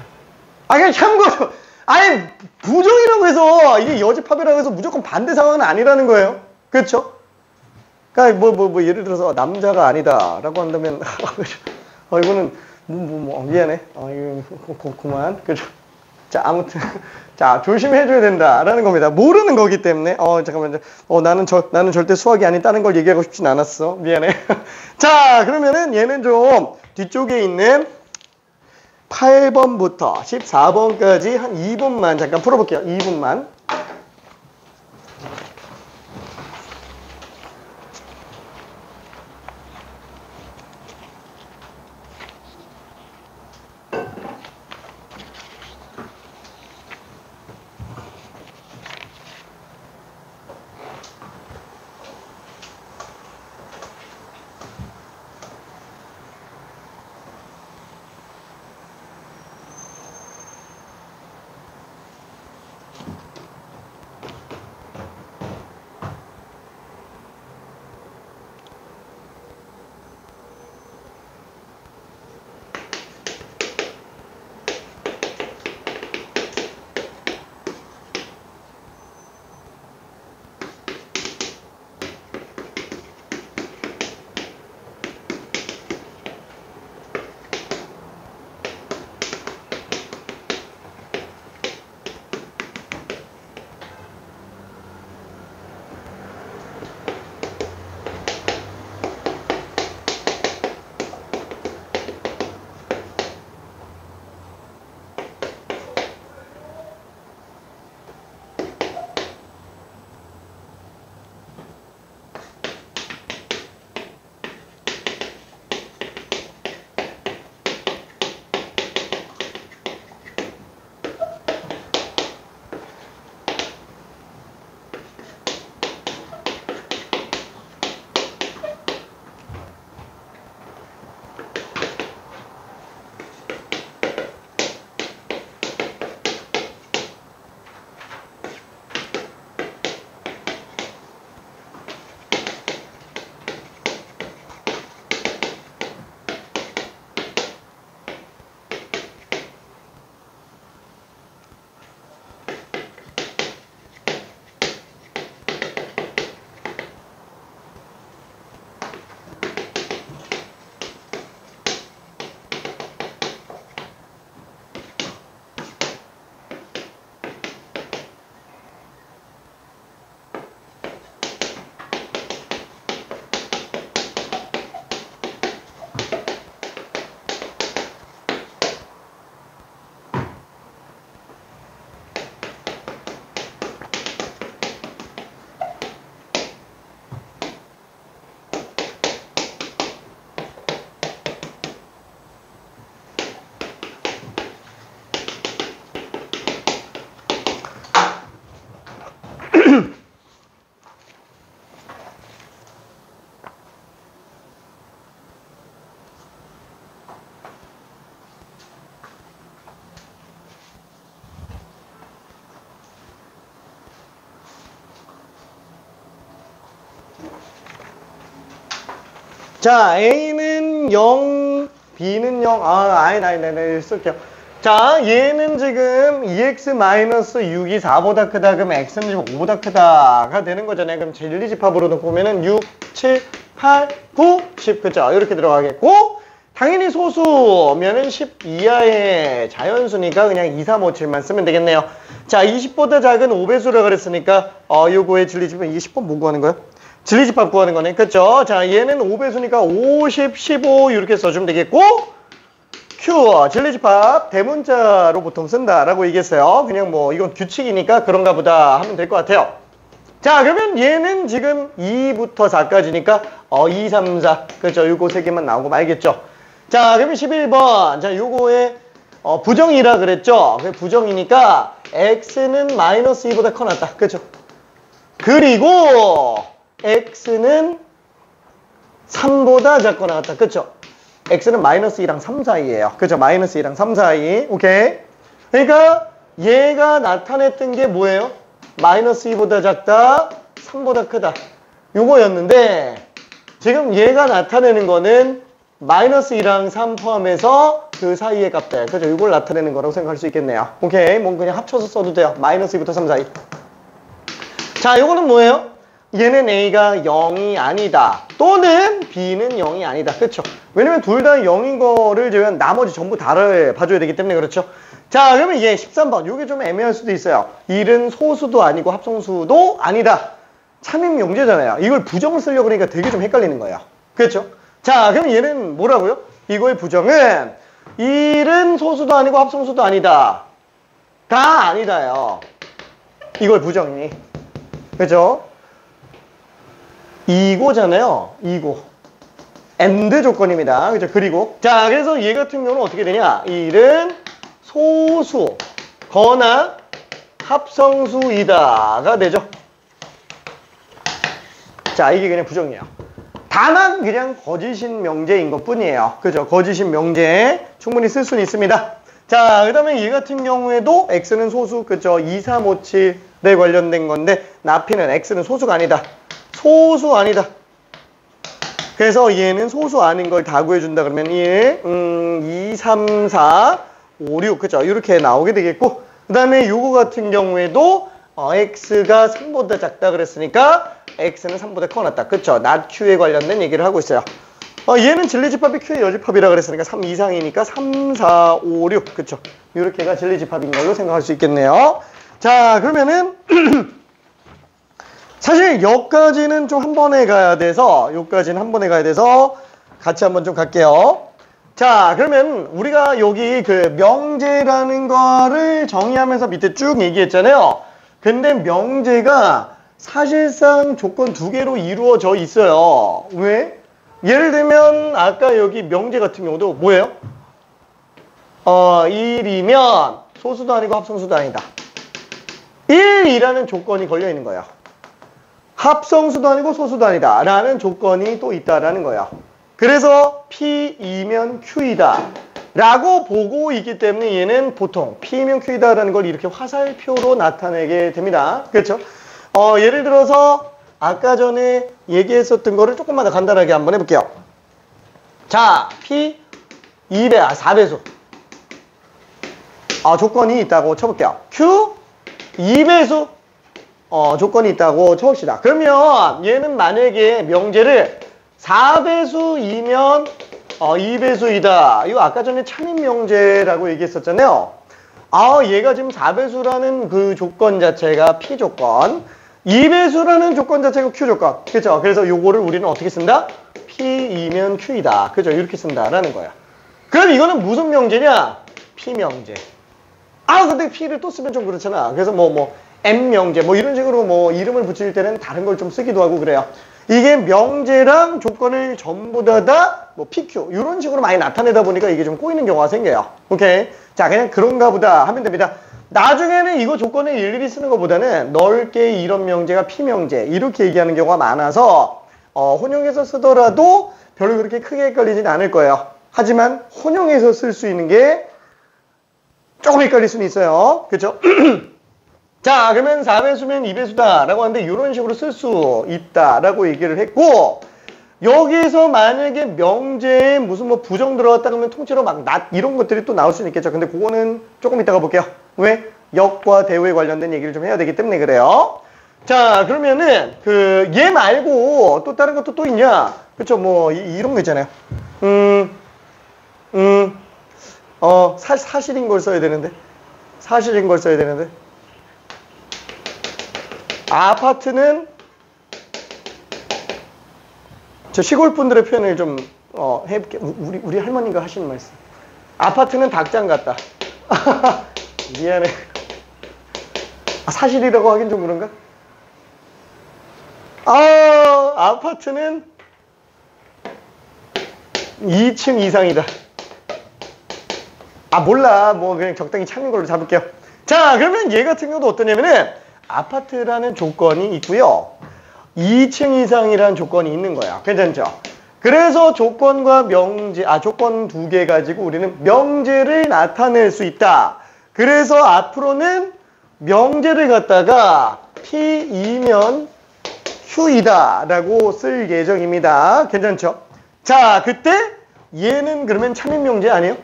A: 그냥 참고로 부정이라고 해서 이게 여집합이라고 해서 무조건 반대 상황은 아니라는 거예요. 그렇죠? 그러니까 뭐 예를 들어서 남자가 아니다라고 한다면 이거는 미안해. 이거 그만. 그죠? 자, 아무튼 자, 조심해줘야 된다라는 겁니다. 모르는 거기 때문에 잠깐만. 나는 절대 수학이 아닌 다른 걸 얘기하고 싶진 않았어. 미안해. 자, 그러면은 얘는 좀 뒤쪽에 있는 8번부터 14번까지 한 2분만 잠깐 풀어볼게요. 2분만. 자, A는 0, B는 0. 아니, 쓸게요. 자, 얘는 지금 2x-6이 4보다 크다. 그럼 x는 지금 5보다 크다가 되는 거잖아요. 그럼 진리집합으로 보면은 6, 7, 8, 9, 10. 그죠? 이렇게 들어가겠고, 당연히 소수면은 10 이하의 자연수니까 그냥 2, 3, 5, 7만 쓰면 되겠네요. 자, 20보다 작은 5배수라 그랬으니까, 요거의 진리집합, 이게 10번 뭐 구하는 거야? 진리집합 구하는 거네. 그쵸? 자, 얘는 5배수니까 50, 15 이렇게 써주면 되겠고, Q, 진리집합 대문자로 보통 쓴다라고 얘기했어요. 그냥 뭐 이건 규칙이니까 그런가 보다 하면 될 것 같아요. 자, 그러면 얘는 지금 2부터 4까지니까 2, 3, 4. 그렇죠? 요거 3개만 나오고 말겠죠. 자, 그러면 11번. 자, 요거에 부정이라 그랬죠? 부정이니까 x는 마이너스 2보다 커 놨다. 그렇죠? 그리고 x는 3보다 작거 나왔다. 그렇죠? x는 마이너스 2랑 3 사이에요. 그죠? 마이너스 2랑 3 사이. 오케이. 그러니까 얘가 나타냈던 게 뭐예요? 마이너스 2보다 작다, 3보다 크다. 요거였는데 지금 얘가 나타내는 거는 마이너스 2랑 3 포함해서 그 사이의 값들. 그죠? 이걸 나타내는 거라고 생각할 수 있겠네요. 오케이. 뭐 그냥 합쳐서 써도 돼요. 마이너스 2부터 3 사이. 자, 요거는 뭐예요? 얘는 A가 0이 아니다. 또는 B는 0이 아니다. 그렇죠? 왜냐면 둘 다 0인 거를 제외한 나머지 전부 다를 봐줘야 되기 때문에 그렇죠? 자, 그러면 얘 13번. 요게 좀 애매할 수도 있어요. 1은 소수도 아니고 합성수도 아니다. 참임명제잖아요. 이걸 부정을 쓰려고 그러니까 되게 좀 헷갈리는 거예요. 그렇죠? 자, 그럼 얘는 뭐라고요? 이거의 부정은 1은 소수도 아니고 합성수도 아니다. 다 아니다요. 이걸 부정이니. 그렇죠? 이고잖아요. 이고. AND 조건입니다. 그죠? 그리고 자, 그래서 얘 같은 경우는 어떻게 되냐? 1은 소수 거나 합성수이다가 되죠. 자, 이게 그냥 부정이에요. 다만 그냥 거짓인 명제인 것 뿐이에요. 그죠? 거짓인 명제 충분히 쓸 수는 있습니다. 자, 그 다음에 얘 같은 경우에도 x는 소수, 그죠? 2, 3, 5, 7에 관련된 건데 나피는 x는 소수가 아니다. 소수 아니다. 그래서 얘는 소수 아닌 걸 다 구해준다 그러면 1, 2, 3, 4, 5, 6 그죠? 이렇게 나오게 되겠고 그 다음에 요거 같은 경우에도 x가 3보다 작다 그랬으니까 x는 3보다 커 놨다. 그쵸? not q에 관련된 얘기를 하고 있어요. 얘는 진리집합이 q의 여집합이라 그랬으니까 3 이상이니까 3, 4, 5, 6 그쵸? 이렇게가 진리집합인 걸로 생각할 수 있겠네요. 자, 그러면은 사실 여기까지는 좀 한 번에 가야 돼서 여기까지는 한 번에 가야 돼서 같이 한번 좀 갈게요. 자, 그러면 우리가 여기 그 명제라는 거를 정의하면서 밑에 쭉 얘기했잖아요. 근데 명제가 사실상 조건 2개로 이루어져 있어요. 왜? 예를 들면 아까 여기 명제 같은 경우도 뭐예요? 1이면 소수도 아니고 합성수도 아니다. 1이라는 조건이 걸려 있는 거예요. 합성수도 아니고 소수도 아니다 라는 조건이 또 있다라는 거예요. 그래서 P이면 Q이다 라고 보고 있기 때문에 얘는 보통 P이면 Q이다 라는 걸 이렇게 화살표로 나타내게 됩니다. 그렇죠? 예를 들어서 아까 전에 얘기했었던 거를 조금만 더 간단하게 한번 해볼게요. 자, P 4배수 조건이 있다고 쳐볼게요. Q 2배수 조건이 있다고 쳐봅시다. 그러면 얘는 만약에 명제를 4배수이면 2배수이다. 이거 아까 전에 참임명제라고 얘기했었잖아요. 얘가 지금 4배수라는 그 조건 자체가 P조건, 2배수라는 조건 자체가 Q조건. 그죠? 그래서 요거를 우리는 어떻게 쓴다? P이면 Q이다. 그죠? 이렇게 쓴다라는 거야. 그럼 이거는 무슨 명제냐? P명제. 근데 P를 또 쓰면 좀 그렇잖아. 그래서 M명제 이런 식으로 이름을 붙일 때는 다른 걸 좀 쓰기도 하고 그래요. 이게 명제랑 조건을 전부 다 PQ 이런 식으로 많이 나타내다 보니까 이게 좀 꼬이는 경우가 생겨요. 오케이. 자, 그냥 그런가 보다 하면 됩니다. 나중에는 이거 조건을 일일이 쓰는 것보다는 넓게 이런 명제가 P명제 이렇게 얘기하는 경우가 많아서 혼용해서 쓰더라도 별로 그렇게 크게 헷갈리진 않을 거예요. 하지만 혼용해서 쓸 수 있는 게 조금 헷갈릴 수는 있어요. 그렇죠? 자, 그러면 4배수면 2배수다 라고 하는데 이런 식으로 쓸 수 있다 라고 얘기를 했고 여기서 만약에 명제에 무슨 뭐 부정 들어갔다 그러면 통째로 막 낫 이런 것들이 또 나올 수는 있겠죠. 근데 그거는 조금 이따가 볼게요. 왜? 역과 대우에 관련된 얘기를 좀 해야 되기 때문에 그래요. 자, 그러면은 그 얘 말고 또 다른 것도 또 있냐? 그쵸? 뭐 이런 거 있잖아요. 사실인 걸 써야 되는데. 사실인 걸 써야 되는데. 아파트는 저 시골 분들의 표현을 좀 해볼게. 우리 할머니가 하시는 말씀. 아파트는 닭장 같다. 미안해. 사실이라고 하긴 좀 그런가? 아파트는 2층 이상이다. 몰라. 뭐 그냥 적당히 찾는 걸로 잡을게요. 자, 그러면 얘 같은 경우도 어떠냐면은 아파트라는 조건이 있고요. 2층 이상이라는 조건이 있는 거야. 괜찮죠? 그래서 조건과 명제, 조건 두 개 가지고 우리는 명제를 나타낼 수 있다. 그래서 앞으로는 명제를 갖다가 P이면 Q이다 라고 쓸 예정입니다. 괜찮죠? 자, 그때 얘는 그러면 참인명제 아니에요?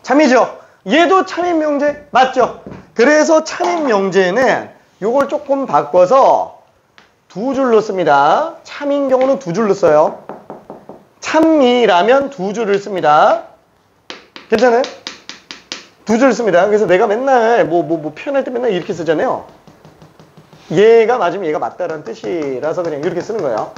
A: 참이죠? 얘도 참인명제 맞죠? 그래서 참인명제는 요걸 조금 바꿔서 두 줄로 씁니다. 참인 경우는 두 줄로 써요. 참이라면 두 줄을 씁니다. 괜찮아요? 두 줄을 씁니다. 그래서 내가 맨날 뭐 표현할 때 맨날 이렇게 쓰잖아요. 얘가 맞으면 얘가 맞다라는 뜻이라서 그냥 이렇게 쓰는 거예요.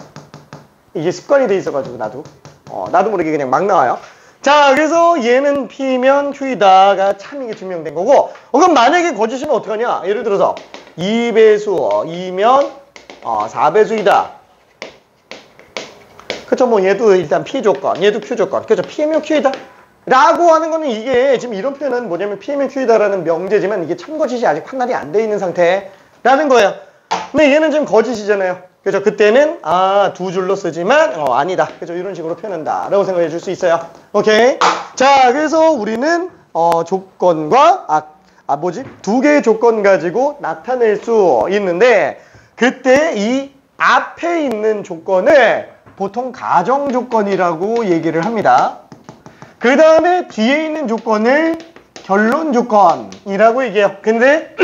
A: 이게 습관이 돼 있어가지고 나도 모르게 그냥 막 나와요. 자, 그래서 얘는 P면 Q이다가 참이게 증명된 거고, 그럼 만약에 거짓이면 어떡하냐? 예를 들어서 2배수 2면 4배수이다. 그쵸? 뭐 얘도 일단 P 조건, 얘도 Q 조건. 그쵸? P면 Q이다. 라고 하는 거는 이게 지금 이런 표현은 뭐냐면 P면 Q이다라는 명제지만 이게 참거짓이 아직 판단이 안 돼 있는 상태라는 거예요. 근데 얘는 지금 거짓이잖아요. 그죠? 그때는 두 줄로 쓰지만 아니다. 그죠? 이런 식으로 표현한다 라고 생각해 줄 수 있어요. 오케이. 자, 그래서 우리는 조건과 두 개의 조건 가지고 나타낼 수 있는데, 그때 이 앞에 있는 조건을 보통 가정 조건이라고 얘기를 합니다. 그 다음에 뒤에 있는 조건을 결론 조건이라고 얘기해요. 근데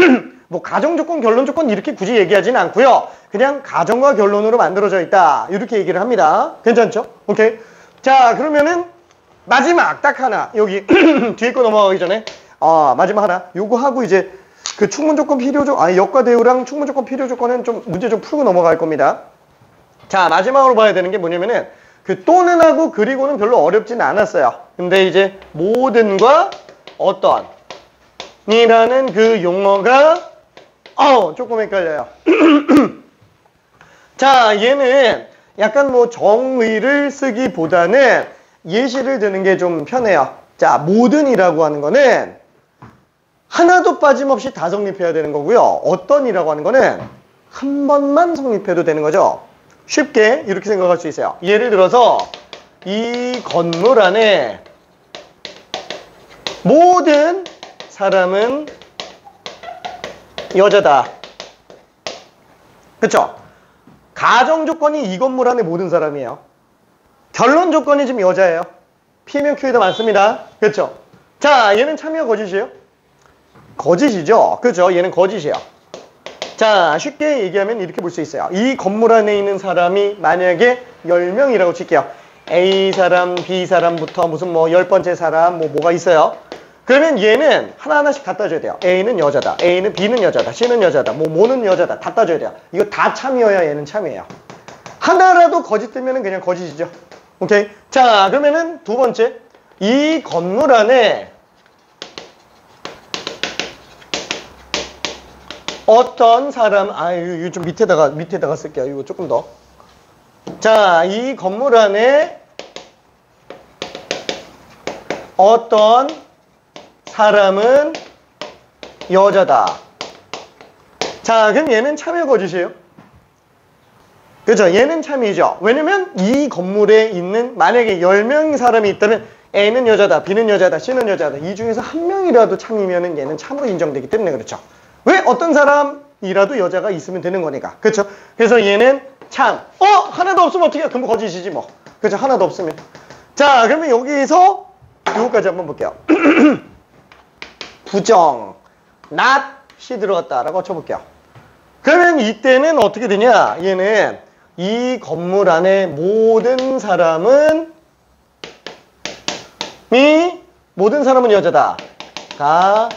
A: 뭐 가정 조건, 결론 조건 이렇게 굳이 얘기하지는 않고요. 그냥 가정과 결론으로 만들어져 있다. 이렇게 얘기를 합니다. 괜찮죠? 오케이. 자, 그러면은 마지막 딱 하나. 여기 뒤에 거 넘어가기 전에 마지막 하나. 요거 하고 이제 그 충분 조건 필요 조건, 역과 대우랑 충분 조건 필요 조건은 좀 문제 좀 풀고 넘어갈 겁니다. 자, 마지막으로 봐야 되는 게 뭐냐면은 그 또는 하고 그리고는 별로 어렵진 않았어요. 근데 이제 모든과 어떤 이라는 그 용어가 조금 헷갈려요. 자, 얘는 약간 뭐 정의를 쓰기보다는 예시를 드는 게 좀 편해요. 자, 모든이라고 하는 거는 하나도 빠짐없이 다 성립해야 되는 거고요. 어떤이라고 하는 거는 한 번만 성립해도 되는 거죠. 쉽게 이렇게 생각할 수 있어요. 예를 들어서 이 건물 안에 모든 사람은 여자다. 그쵸? 가정 조건이 이 건물 안에 모든 사람이에요. 결론 조건이 지금 여자예요. P면 Q에도 많습니다. 그쵸? 자, 얘는 참이야 거짓이에요? 거짓이죠? 그죠? 얘는 거짓이에요. 자, 쉽게 얘기하면 이렇게 볼 수 있어요. 이 건물 안에 있는 사람이 만약에 10명이라고 칠게요. A 사람, B 사람부터 무슨 뭐 10번째 사람 뭐가 있어요. 그러면 얘는 하나하나씩 다 따져야 돼요. A는 여자다. A는 B는 여자다. C는 여자다. 뭐는 여자다. 다 따져야 돼요. 이거 다 참이어야 얘는 참이에요. 하나라도 거짓 뜨면은 그냥 거짓이죠. 오케이? 자, 그러면은 두 번째. 이 건물 안에 어떤 사람, 이거 좀 밑에다가 쓸게요. 이거 조금 더. 자, 이 건물 안에 어떤 사람은 여자다. 자, 그럼 얘는 참여 거짓이에요. 그죠? 얘는 참이죠. 왜냐면 이 건물에 있는 만약에 10명의 사람이 있다면 A는 여자다, B는 여자다, C는 여자다. 이 중에서 한 명이라도 참이면은 얘는 참으로 인정되기 때문에 그렇죠. 왜? 어떤 사람이라도 여자가 있으면 되는 거니까. 그렇죠? 그래서 얘는 참. 하나도 없으면 어떻게 해? 그럼 거짓이지 뭐. 그죠? 하나도 없으면. 자, 그러면 여기서 요거까지 한번 볼게요. 부정, not이 들어갔다라고 쳐볼게요. 그러면 이때는 어떻게 되냐? 얘는 이 건물 안에 모든 사람은 여자다. 가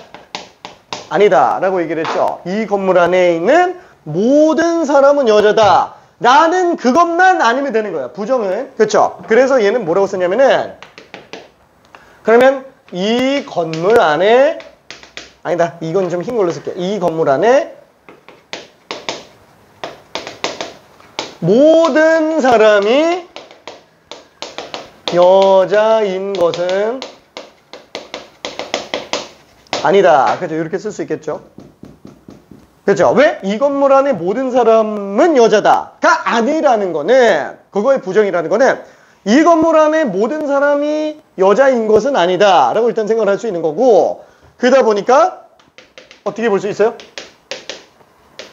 A: 아니다 라고 얘기를 했죠. 이 건물 안에 있는 모든 사람은 여자다. 나는 그것만 아니면 되는 거야. 부정은. 그렇죠? 그래서 얘는 뭐라고 썼냐면은 그러면 이 건물 안에 아니다. 이건 좀 흰 걸로 쓸게. 이 건물 안에 모든 사람이 여자인 것은 아니다. 그죠? 이렇게 쓸 수 있겠죠? 그죠? 왜? 이 건물 안에 모든 사람은 여자다가 아니라는 거는, 그거의 부정이라는 거는 이 건물 안에 모든 사람이 여자인 것은 아니다 라고 일단 생각을 할 수 있는 거고, 그러다 보니까 어떻게 볼 수 있어요?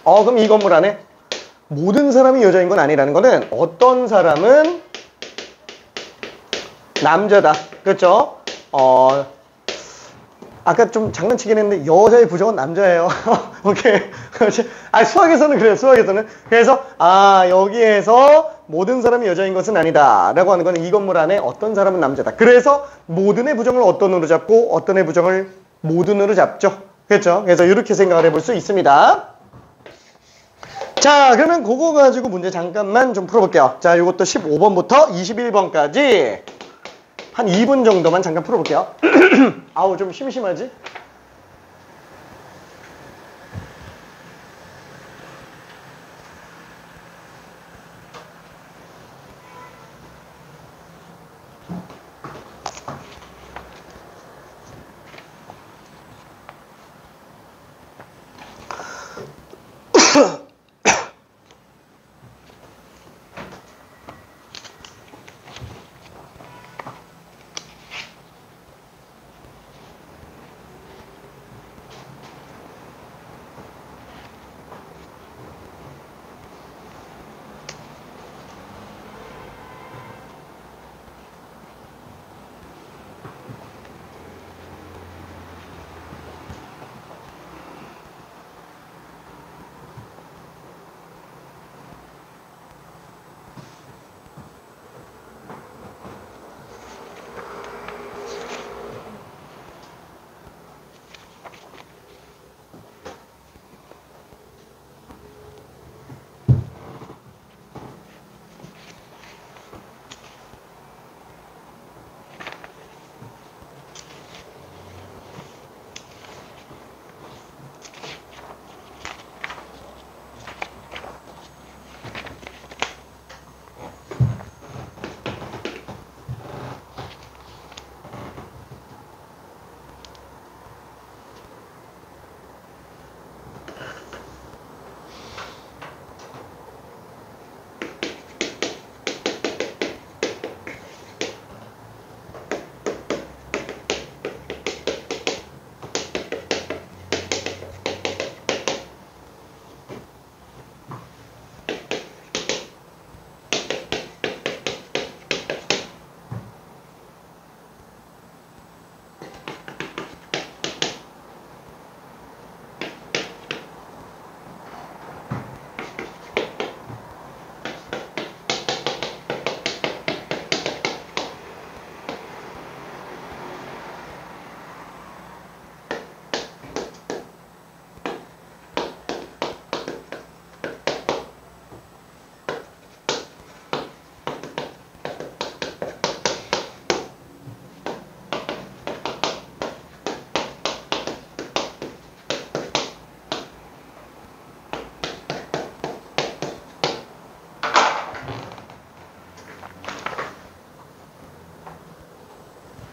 A: 그럼 이 건물 안에 모든 사람이 여자인 건 아니라는 거는 어떤 사람은 남자다. 그렇죠? 아까 좀 장난치긴 했는데 여자의 부정은 남자예요. 오케이. 수학에서는 그래요. 수학에서는. 그래서 여기에서 모든 사람이 여자인 것은 아니다 라고 하는 거는 이 건물 안에 어떤 사람은 남자다. 그래서 모든의 부정을 어떤으로 잡고 어떤의 부정을 모든으로 잡죠. 그렇죠? 그래서 이렇게 생각을 해볼 수 있습니다. 자, 그러면 그거 가지고 문제 잠깐만 좀 풀어볼게요. 자, 이것도 15번부터 21번까지 한 2분 정도만 잠깐 풀어볼게요. 아우, 좀 심심하지?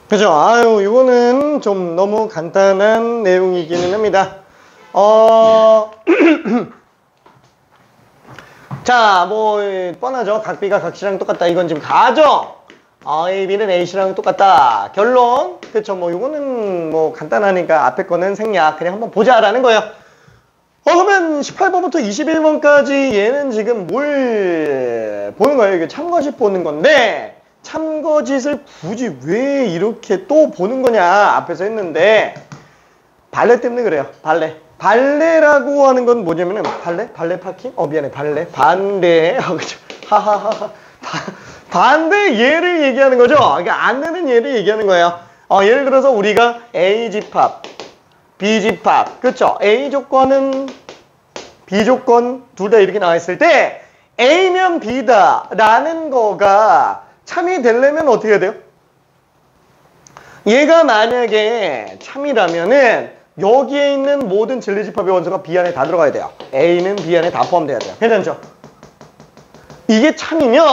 A: 그죠? 이거는 좀 너무 간단한 내용이기는 합니다. 자, 뭐 뻔하죠. 각 B가 각 C랑 똑같다. 이건 지금 가정. A, B는 A, C랑 똑같다. 결론. 그쵸? 뭐 이거는 뭐 간단하니까 앞에 거는 생략. 그냥 한번 보자라는 거예요. 그러면 18번부터 21번까지 얘는 지금 뭘 보는 거예요? 이게 참거짓 보는 건데, 참거짓을 굳이 왜 이렇게 또 보는 거냐 앞에서 했는데, 발레 때문에 그래요. 발레. 발레라고 하는 건 뭐냐면은, 발레 파킹? 미안해. 발레. 반대. 그죠. 하하하. 반대 얘를 얘기하는 거죠. 그러니까 안 되는 얘를 얘기하는 거예요. 예를 들어서 우리가 A 집합, B 집합, 그렇죠? A 조건은 B 조건 둘 다 이렇게 나와 있을 때 A면 B다 라는 거가 참이 되려면 어떻게 해야 돼요? 얘가 만약에 참이라면은 여기에 있는 모든 진리집합의 원소가 B 안에 다 들어가야 돼요. A는 B 안에 다 포함돼야 돼요. 괜찮죠? 이게 참이면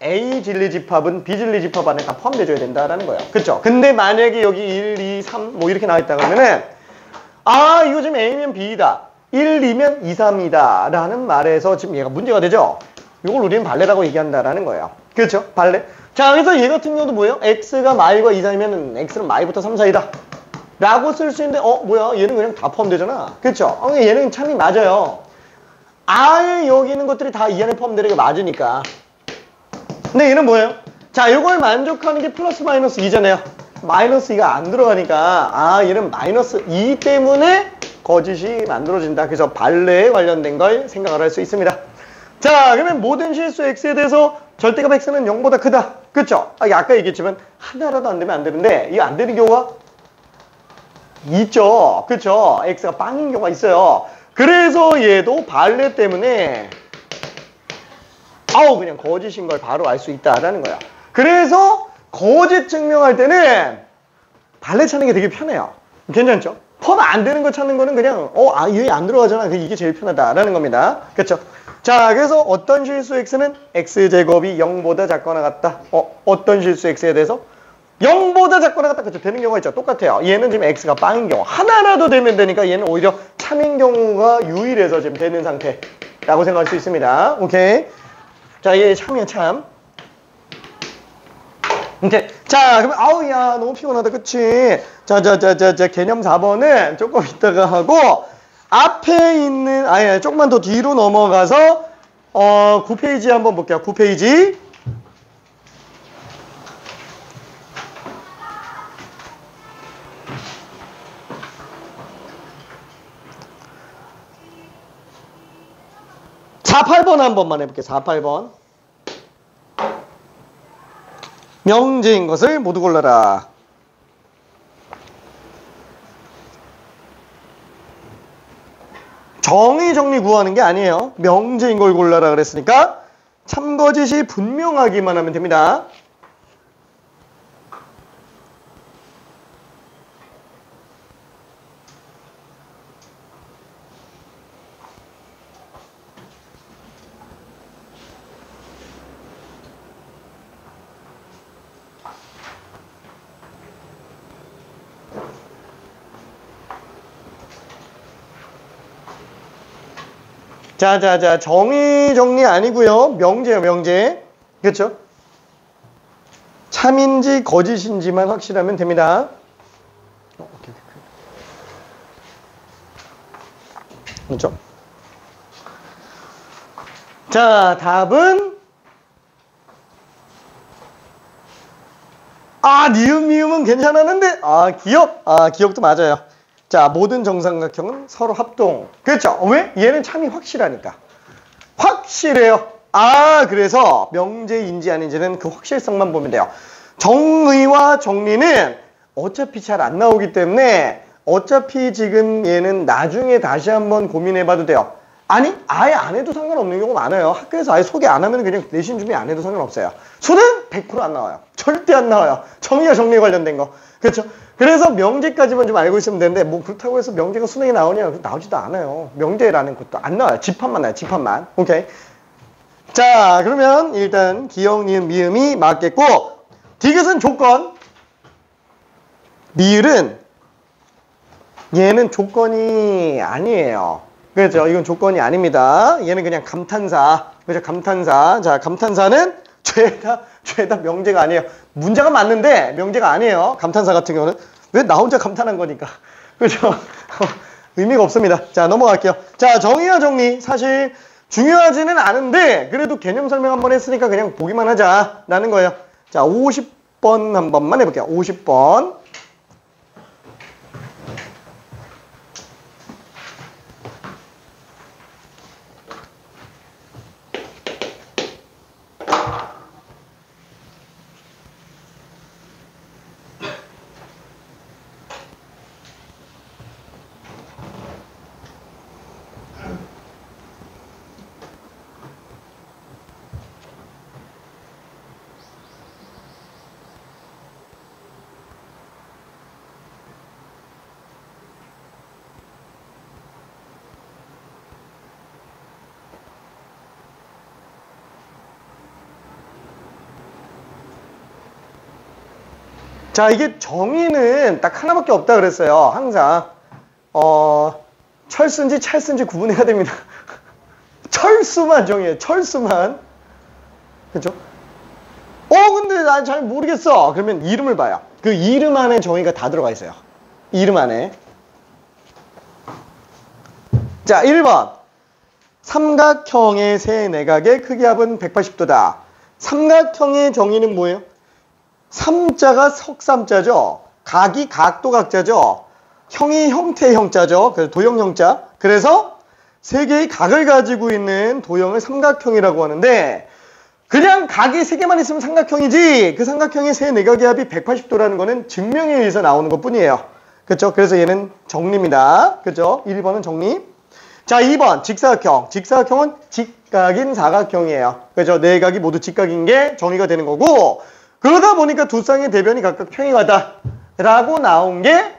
A: A 진리집합은 B 진리집합 안에 다 포함돼줘야 된다라는 거예요. 그쵸? 근데 만약에 여기 1, 2, 3 뭐 이렇게 나와 있다 그러면은 이거 지금 A면 B다. 1, 2면 2, 3이다 라는 말에서 지금 얘가 문제가 되죠? 이걸 우리는 발레라고 얘기한다라는 거예요. 그렇죠? 발레. 자, 그래서 얘 같은 경우도 뭐예요? X가 마이과 2, 3이면 X는 마이부터 3, 4이다 라고 쓸 수 있는데 뭐야? 얘는 그냥 다 포함되잖아. 그렇죠? 얘는 참이 맞아요. 아예 여기 있는 것들이 다 이 안에 포함되는 게 맞으니까. 근데 얘는 뭐예요? 자, 이걸 만족하는 게 플러스 마이너스 2잖아요. 마이너스 2가 안 들어가니까 얘는 마이너스 2 때문에 거짓이 만들어진다. 그래서 발레에 관련된 걸 생각을 할 수 있습니다. 자, 그러면 모든 실수 x에 대해서 절대값 x는 0보다 크다. 그쵸? 아까 얘기했지만 하나라도 안 되면 안 되는데 이게 안 되는 경우가 있죠. 그쵸? x가 빵인 경우가 있어요. 그래서 얘도 발레 때문에 그냥 거짓인 걸 바로 알 수 있다라는 거야. 그래서 거짓 증명할 때는 발레 찾는 게 되게 편해요. 괜찮죠? 펌 안 되는 거 찾는 거는 그냥 얘 안 들어가잖아. 이게 제일 편하다라는 겁니다. 그렇죠? 자, 그래서 어떤 실수 x는 x제곱이 0보다 작거나 같다. 어떤 실수 x에 대해서 0보다 작거나 같다. 그렇죠? 되는 경우가 있죠. 똑같아요. 얘는 지금 x가 빵인 경우 하나라도 되면 되니까 얘는 오히려 참인 경우가 유일해서 지금 되는 상태라고 생각할 수 있습니다. 오케이. 자, 얘 참이야, 참. 오케이. 자, 그러면 야 너무 피곤하다. 그치? 자, 개념 4번은 조금 이따가 하고 앞에 있는 조금만 더 뒤로 넘어가서 9페이지 한번 볼게요. 9페이지. 자, 8번 한 번만 해볼게요. 4, 8번. 명제인 것을 모두 골라라. 정의 구하는 게 아니에요. 명제인 걸 골라라 그랬으니까 참거짓이 분명하기만 하면 됩니다. 자, 정의 아니고요. 명제예요, 명제. 그렇죠? 참인지 거짓인지만 확실하면 됩니다. 그렇죠? 자, 답은 니은 미음은 괜찮았는데 기억. 도 맞아요. 자, 모든 정삼각형은 서로 합동. 그렇죠? 왜? 얘는 참이 확실하니까. 확실해요. 그래서 명제인지 아닌지는 그 확실성만 보면 돼요. 정의와 정리는 어차피 잘 안 나오기 때문에 어차피 지금 얘는 나중에 다시 한번 고민해봐도 돼요. 아니, 아예 안 해도 상관없는 경우 많아요. 학교에서 아예 소개 안 하면 그냥 내신 준비 안 해도 상관없어요. 수능 100% 안 나와요. 절대 안 나와요. 정의와 정리에 관련된 거. 그렇죠? 그래서 명제까지만 좀 알고 있으면 되는데 뭐 그렇다고 해서 명제가 수능에 나오냐? 나오지도 않아요. 명제라는 것도 안 나와요. 집합만 나와요. 집합만. 오케이. 자, 그러면 일단 기역, 니은, 미음이 맞겠고 디귿은 조건. 리을은 얘는 조건이 아니에요. 그렇죠? 이건 조건이 아닙니다. 얘는 그냥 감탄사. 그렇죠? 감탄사. 자, 감탄사는 죄다 명제가 아니에요. 문제가 맞는데 명제가 아니에요. 감탄사 같은 경우는. 왜 나 혼자 감탄한 거니까. 그렇죠? 의미가 없습니다. 자, 넘어갈게요. 자, 정의와 정리. 사실 중요하지는 않은데 그래도 개념 설명 한번 했으니까 그냥 보기만 하자라는 거예요. 자, 50번 한 번만 해볼게요. 50번. 자, 이게 정의는 딱 하나밖에 없다 그랬어요. 항상 철수인지 찰수인지 구분해야 됩니다. 철수만 정의해요. 철수만. 그죠? 근데 난 잘 모르겠어. 그러면 이름을 봐요. 그 이름 안에 정의가 다 들어가 있어요. 이름 안에. 자, 1번. 삼각형의 세 내각의 크기 합은 180도다. 삼각형의 정의는 뭐예요? 삼자가 석삼자죠. 각이 각도각자죠. 형이 형태의 형자죠. 그래서 도형 형자. 그래서 세 개의 각을 가지고 있는 도형을 삼각형이라고 하는데 그냥 각이 세 개만 있으면 삼각형이지 그 삼각형의 세 내각의 합이 180도라는 거는 증명에 의해서 나오는 것 뿐이에요. 그렇죠? 그래서 얘는 정리입니다. 그렇죠? 1번은 정리. 자, 2번 직사각형. 직사각형은 직각인 사각형이에요. 그렇죠? 네 각이 모두 직각인 게 정의가 되는 거고 그러다 보니까 두 쌍의 대변이 각각 평행하다 라고 나온 게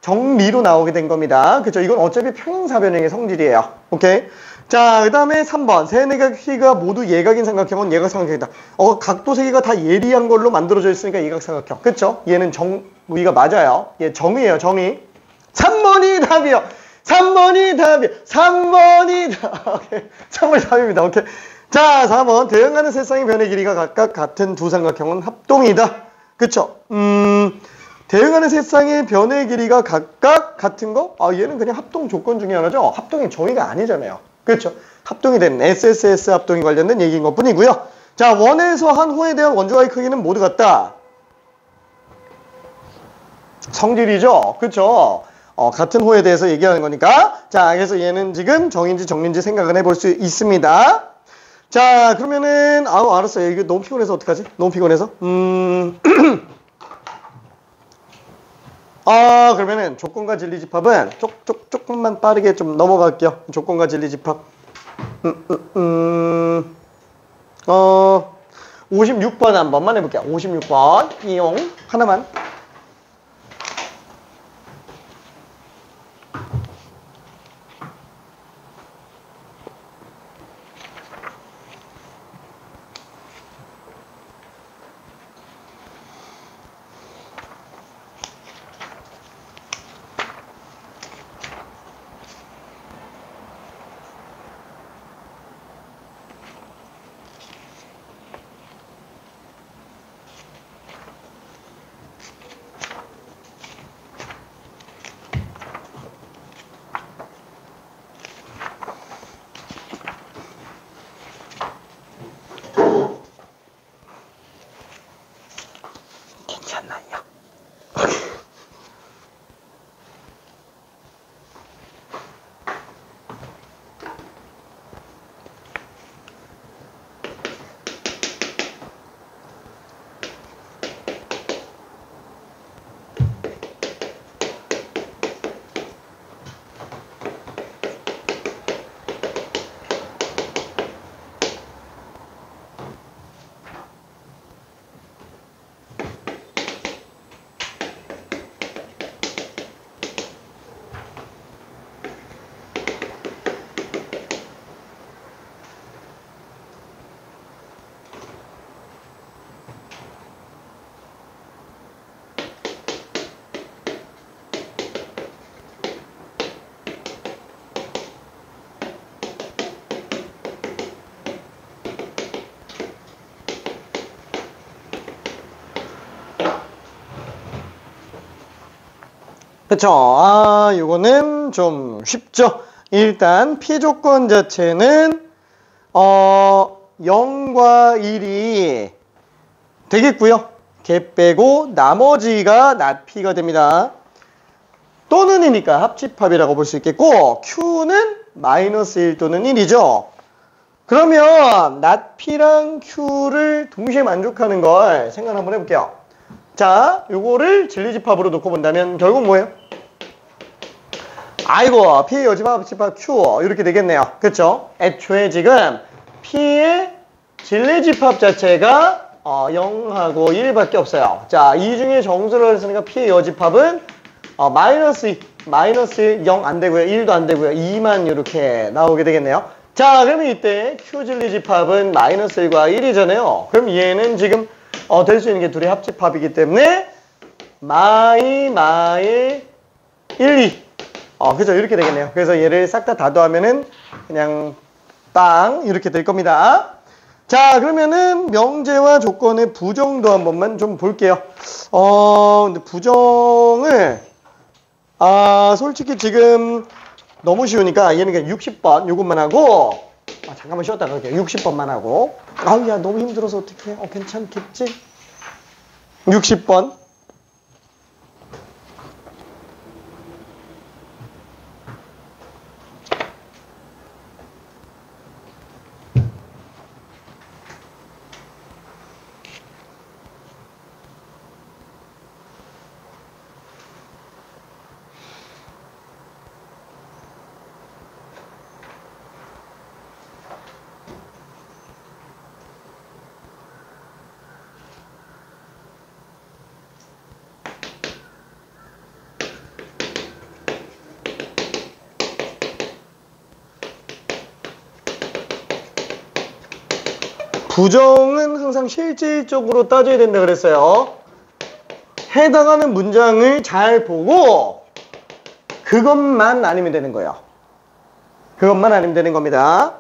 A: 정리로 나오게 된 겁니다. 그렇죠? 이건 어차피 평행사변형의 성질이에요. 오케이? 자, 그 다음에 3번 세 내각 크기가 모두 예각인 삼각형은 예각삼각형이다. 각도 세 개가 다 예리한 걸로 만들어져 있으니까 예각삼각형. 그렇죠? 얘는 정의가 맞아요. 얘 정의예요. 정의. 3번이 답이요. 3번이 답이요. 3번이 답. 오케이. 3번이 답입니다. 오케이. 자, 4번 대응하는 세 쌍의 변의 길이가 각각 같은 두 삼각형은 합동이다. 그쵸? 대응하는 세 쌍의 변의 길이가 각각 같은 거? 얘는 그냥 합동 조건 중에 하나죠. 합동이 정의가 아니잖아요. 그렇죠? 합동이 되는 SSS 합동이 관련된 얘기인 것 뿐이고요. 자, 원에서 한 호에 대한 원주와의 크기는 모두 같다. 성질이죠. 그렇죠? 같은 호에 대해서 얘기하는 거니까. 자, 그래서 얘는 지금 정인지 정리인지 생각을 해볼 수 있습니다. 자, 그러면은 알았어요. 이거 너무 피곤해서 어떡하지? 너무 피곤해서. 그러면은 조건과 진리집합은 조금만 빠르게 좀 넘어갈게요. 조건과 진리집합. 56번 한 번만 해볼게요. 56번 이용 하나만. 괜찮나요? 그쵸. 요거는 좀 쉽죠. 일단 P 조건 자체는 0과 1이 되겠고요. 걔 빼고 나머지가 not P가 됩니다. 또는이니까 합집합이라고 볼 수 있겠고 Q는 마이너스 1 또는 1이죠. 그러면 not P랑 Q를 동시에 만족하는 걸 생각 한번 해볼게요. 자, 요거를 진리집합으로 놓고 본다면 결국 뭐예요? 아이고, P의 여집합, 합집합 Q 이렇게 되겠네요. 그쵸? 애초에 지금 P의 진리집합 자체가 0하고 1밖에 없어요. 자, 이 중에 정수를 했으니까 P의 여집합은 마이너스 2, 마이너스 1, 0 안 되고요. 1도 안 되고요. 2만 이렇게 나오게 되겠네요. 자, 그러면 이때 Q 진리집합은 마이너스 1과 1이잖아요. 그럼 얘는 지금 될 수 있는 게 둘이 합집합이기 때문에 마이 1, 2 그죠? 이렇게 되겠네요. 그래서 얘를 싹 다 더하면은 그냥 빵 이렇게 될 겁니다. 자, 그러면은 명제와 조건의 부정도 한 번만 좀 볼게요. 근데 부정을 솔직히 지금 너무 쉬우니까 얘는 그냥 60번 요것만 하고 잠깐만 쉬었다 갈게요. 60번만 하고 야 너무 힘들어서 어떡해. 괜찮겠지? 60번 부정은 항상 실질적으로 따져야 된다 그랬어요. 해당하는 문장을 잘 보고 그것만 아니면 되는 거예요. 그것만 아니면 되는 겁니다.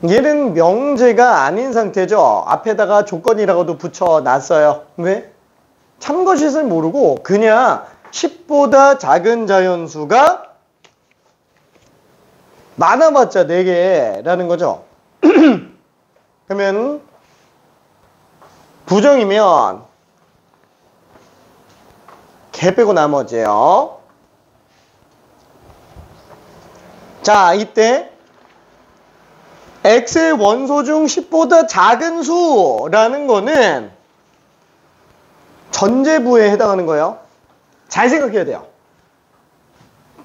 A: 얘는 명제가 아닌 상태죠. 앞에다가 조건이라고도 붙여놨어요. 왜? 참것잇을 모르고 그냥 10보다 작은 자연수가 많아봤자 4개라는 거죠. 그러면 부정이면 개 빼고 나머지예요. 자, 이때 x의 원소 중 10보다 작은 수라는 거는 전제부에 해당하는 거예요. 잘 생각해야 돼요.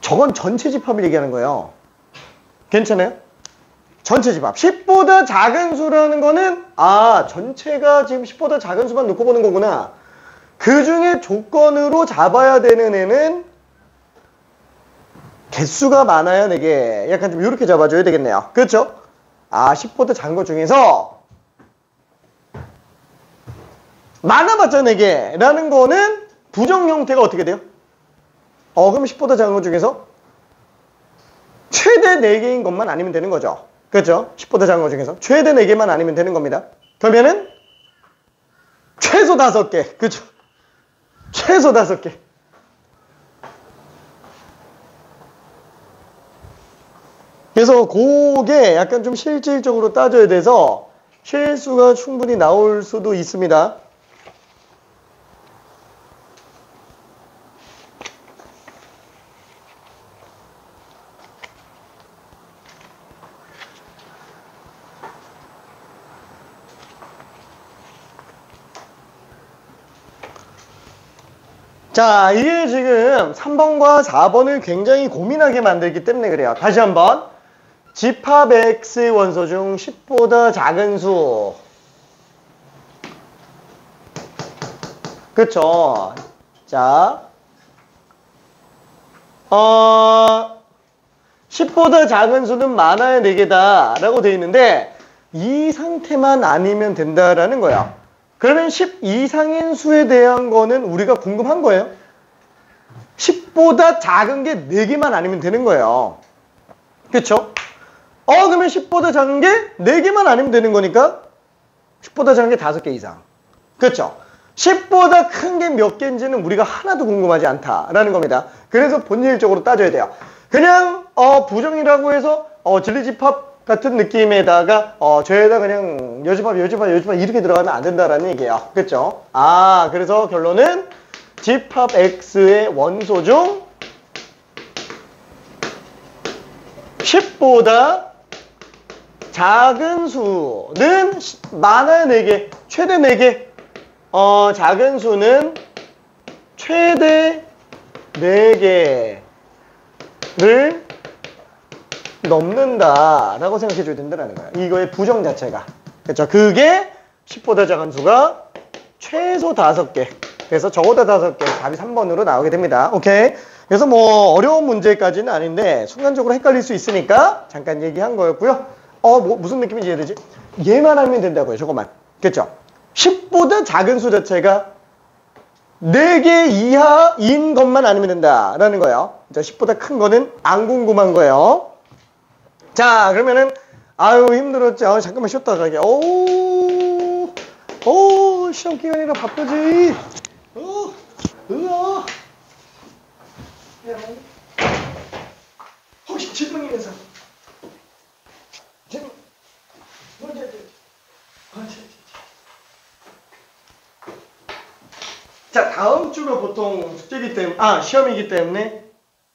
A: 저건 전체 집합을 얘기하는 거예요. 괜찮아요? 전체 집합. 10보다 작은 수라는 거는 전체가 지금 10보다 작은 수만 놓고 보는 거구나. 그 중에 조건으로 잡아야 되는 애는 개수가 많아야 4개. 약간 좀 이렇게 잡아줘야 되겠네요. 그렇죠? 10보다 작은 것 중에서 많아봤자 4개라는 거는 부정 형태가 어떻게 돼요? 그럼 10보다 작은 것 중에서 최대 4개인 것만 아니면 되는 거죠. 그렇죠? 10보다 작은 것 중에서 최대 4개만 아니면 되는 겁니다. 그러면은 최소 5개. 그렇죠? 최소 5개. 그래서 그게 약간 좀 실질적으로 따져야 돼서 실수가 충분히 나올 수도 있습니다. 자, 이게 지금 3번과 4번을 굉장히 고민하게 만들기 때문에 그래요. 다시 한번. 집합 x 원소 중 10보다 작은 수. 그쵸? 자, 10보다 작은 수는 많아야 4개다 라고 되어 있는데 이 상태만 아니면 된다라는 거야. 그러면 10 이상인 수에 대한 거는 우리가 궁금한 거예요. 10보다 작은 게 4개만 아니면 되는 거예요. 그쵸? 그러면 10보다 작은 게 4개만 아니면 되는 거니까 10보다 작은 게 5개 이상. 그쵸? 10보다 큰 게 몇 개인지는 우리가 하나도 궁금하지 않다라는 겁니다. 그래서 본질적으로 따져야 돼요. 그냥 부정이라고 해서 진리집합 같은 느낌에다가 저에다 그냥 여집합 이렇게 들어가면 안 된다라는 얘기예요. 그쵸? 그래서 결론은 집합 X의 원소 중 10보다 작은 수는 많아야 4개, 최대 4개. 작은 수는 최대 4개를 넘는다라고 생각해 줘야 된다는 거예요. 이거의 부정 자체가. 그렇죠? 그게 10보다 작은 수가 최소 5개. 그래서 적어도 5개. 답이 3번으로 나오게 됩니다. 오케이? 그래서 뭐 어려운 문제까지는 아닌데 순간적으로 헷갈릴 수 있으니까 잠깐 얘기한 거였고요. 무슨 느낌인지 이해되지? 얘만 알면 된다고요. 저것만. 그렇죠? 10보다 작은 수 자체가 4개 이하인 것만 아니면 된다라는 거예요. 10보다 큰 거는 안 궁금한 거예요. 자, 그러면은 힘들었죠. 잠깐만 쉬었다 가게. 시험 기간이라 바쁘지. 혹시 질문이면서 질문 먼저 자, 다음 주가 보통 숙제이기 때문에 시험이기 때문에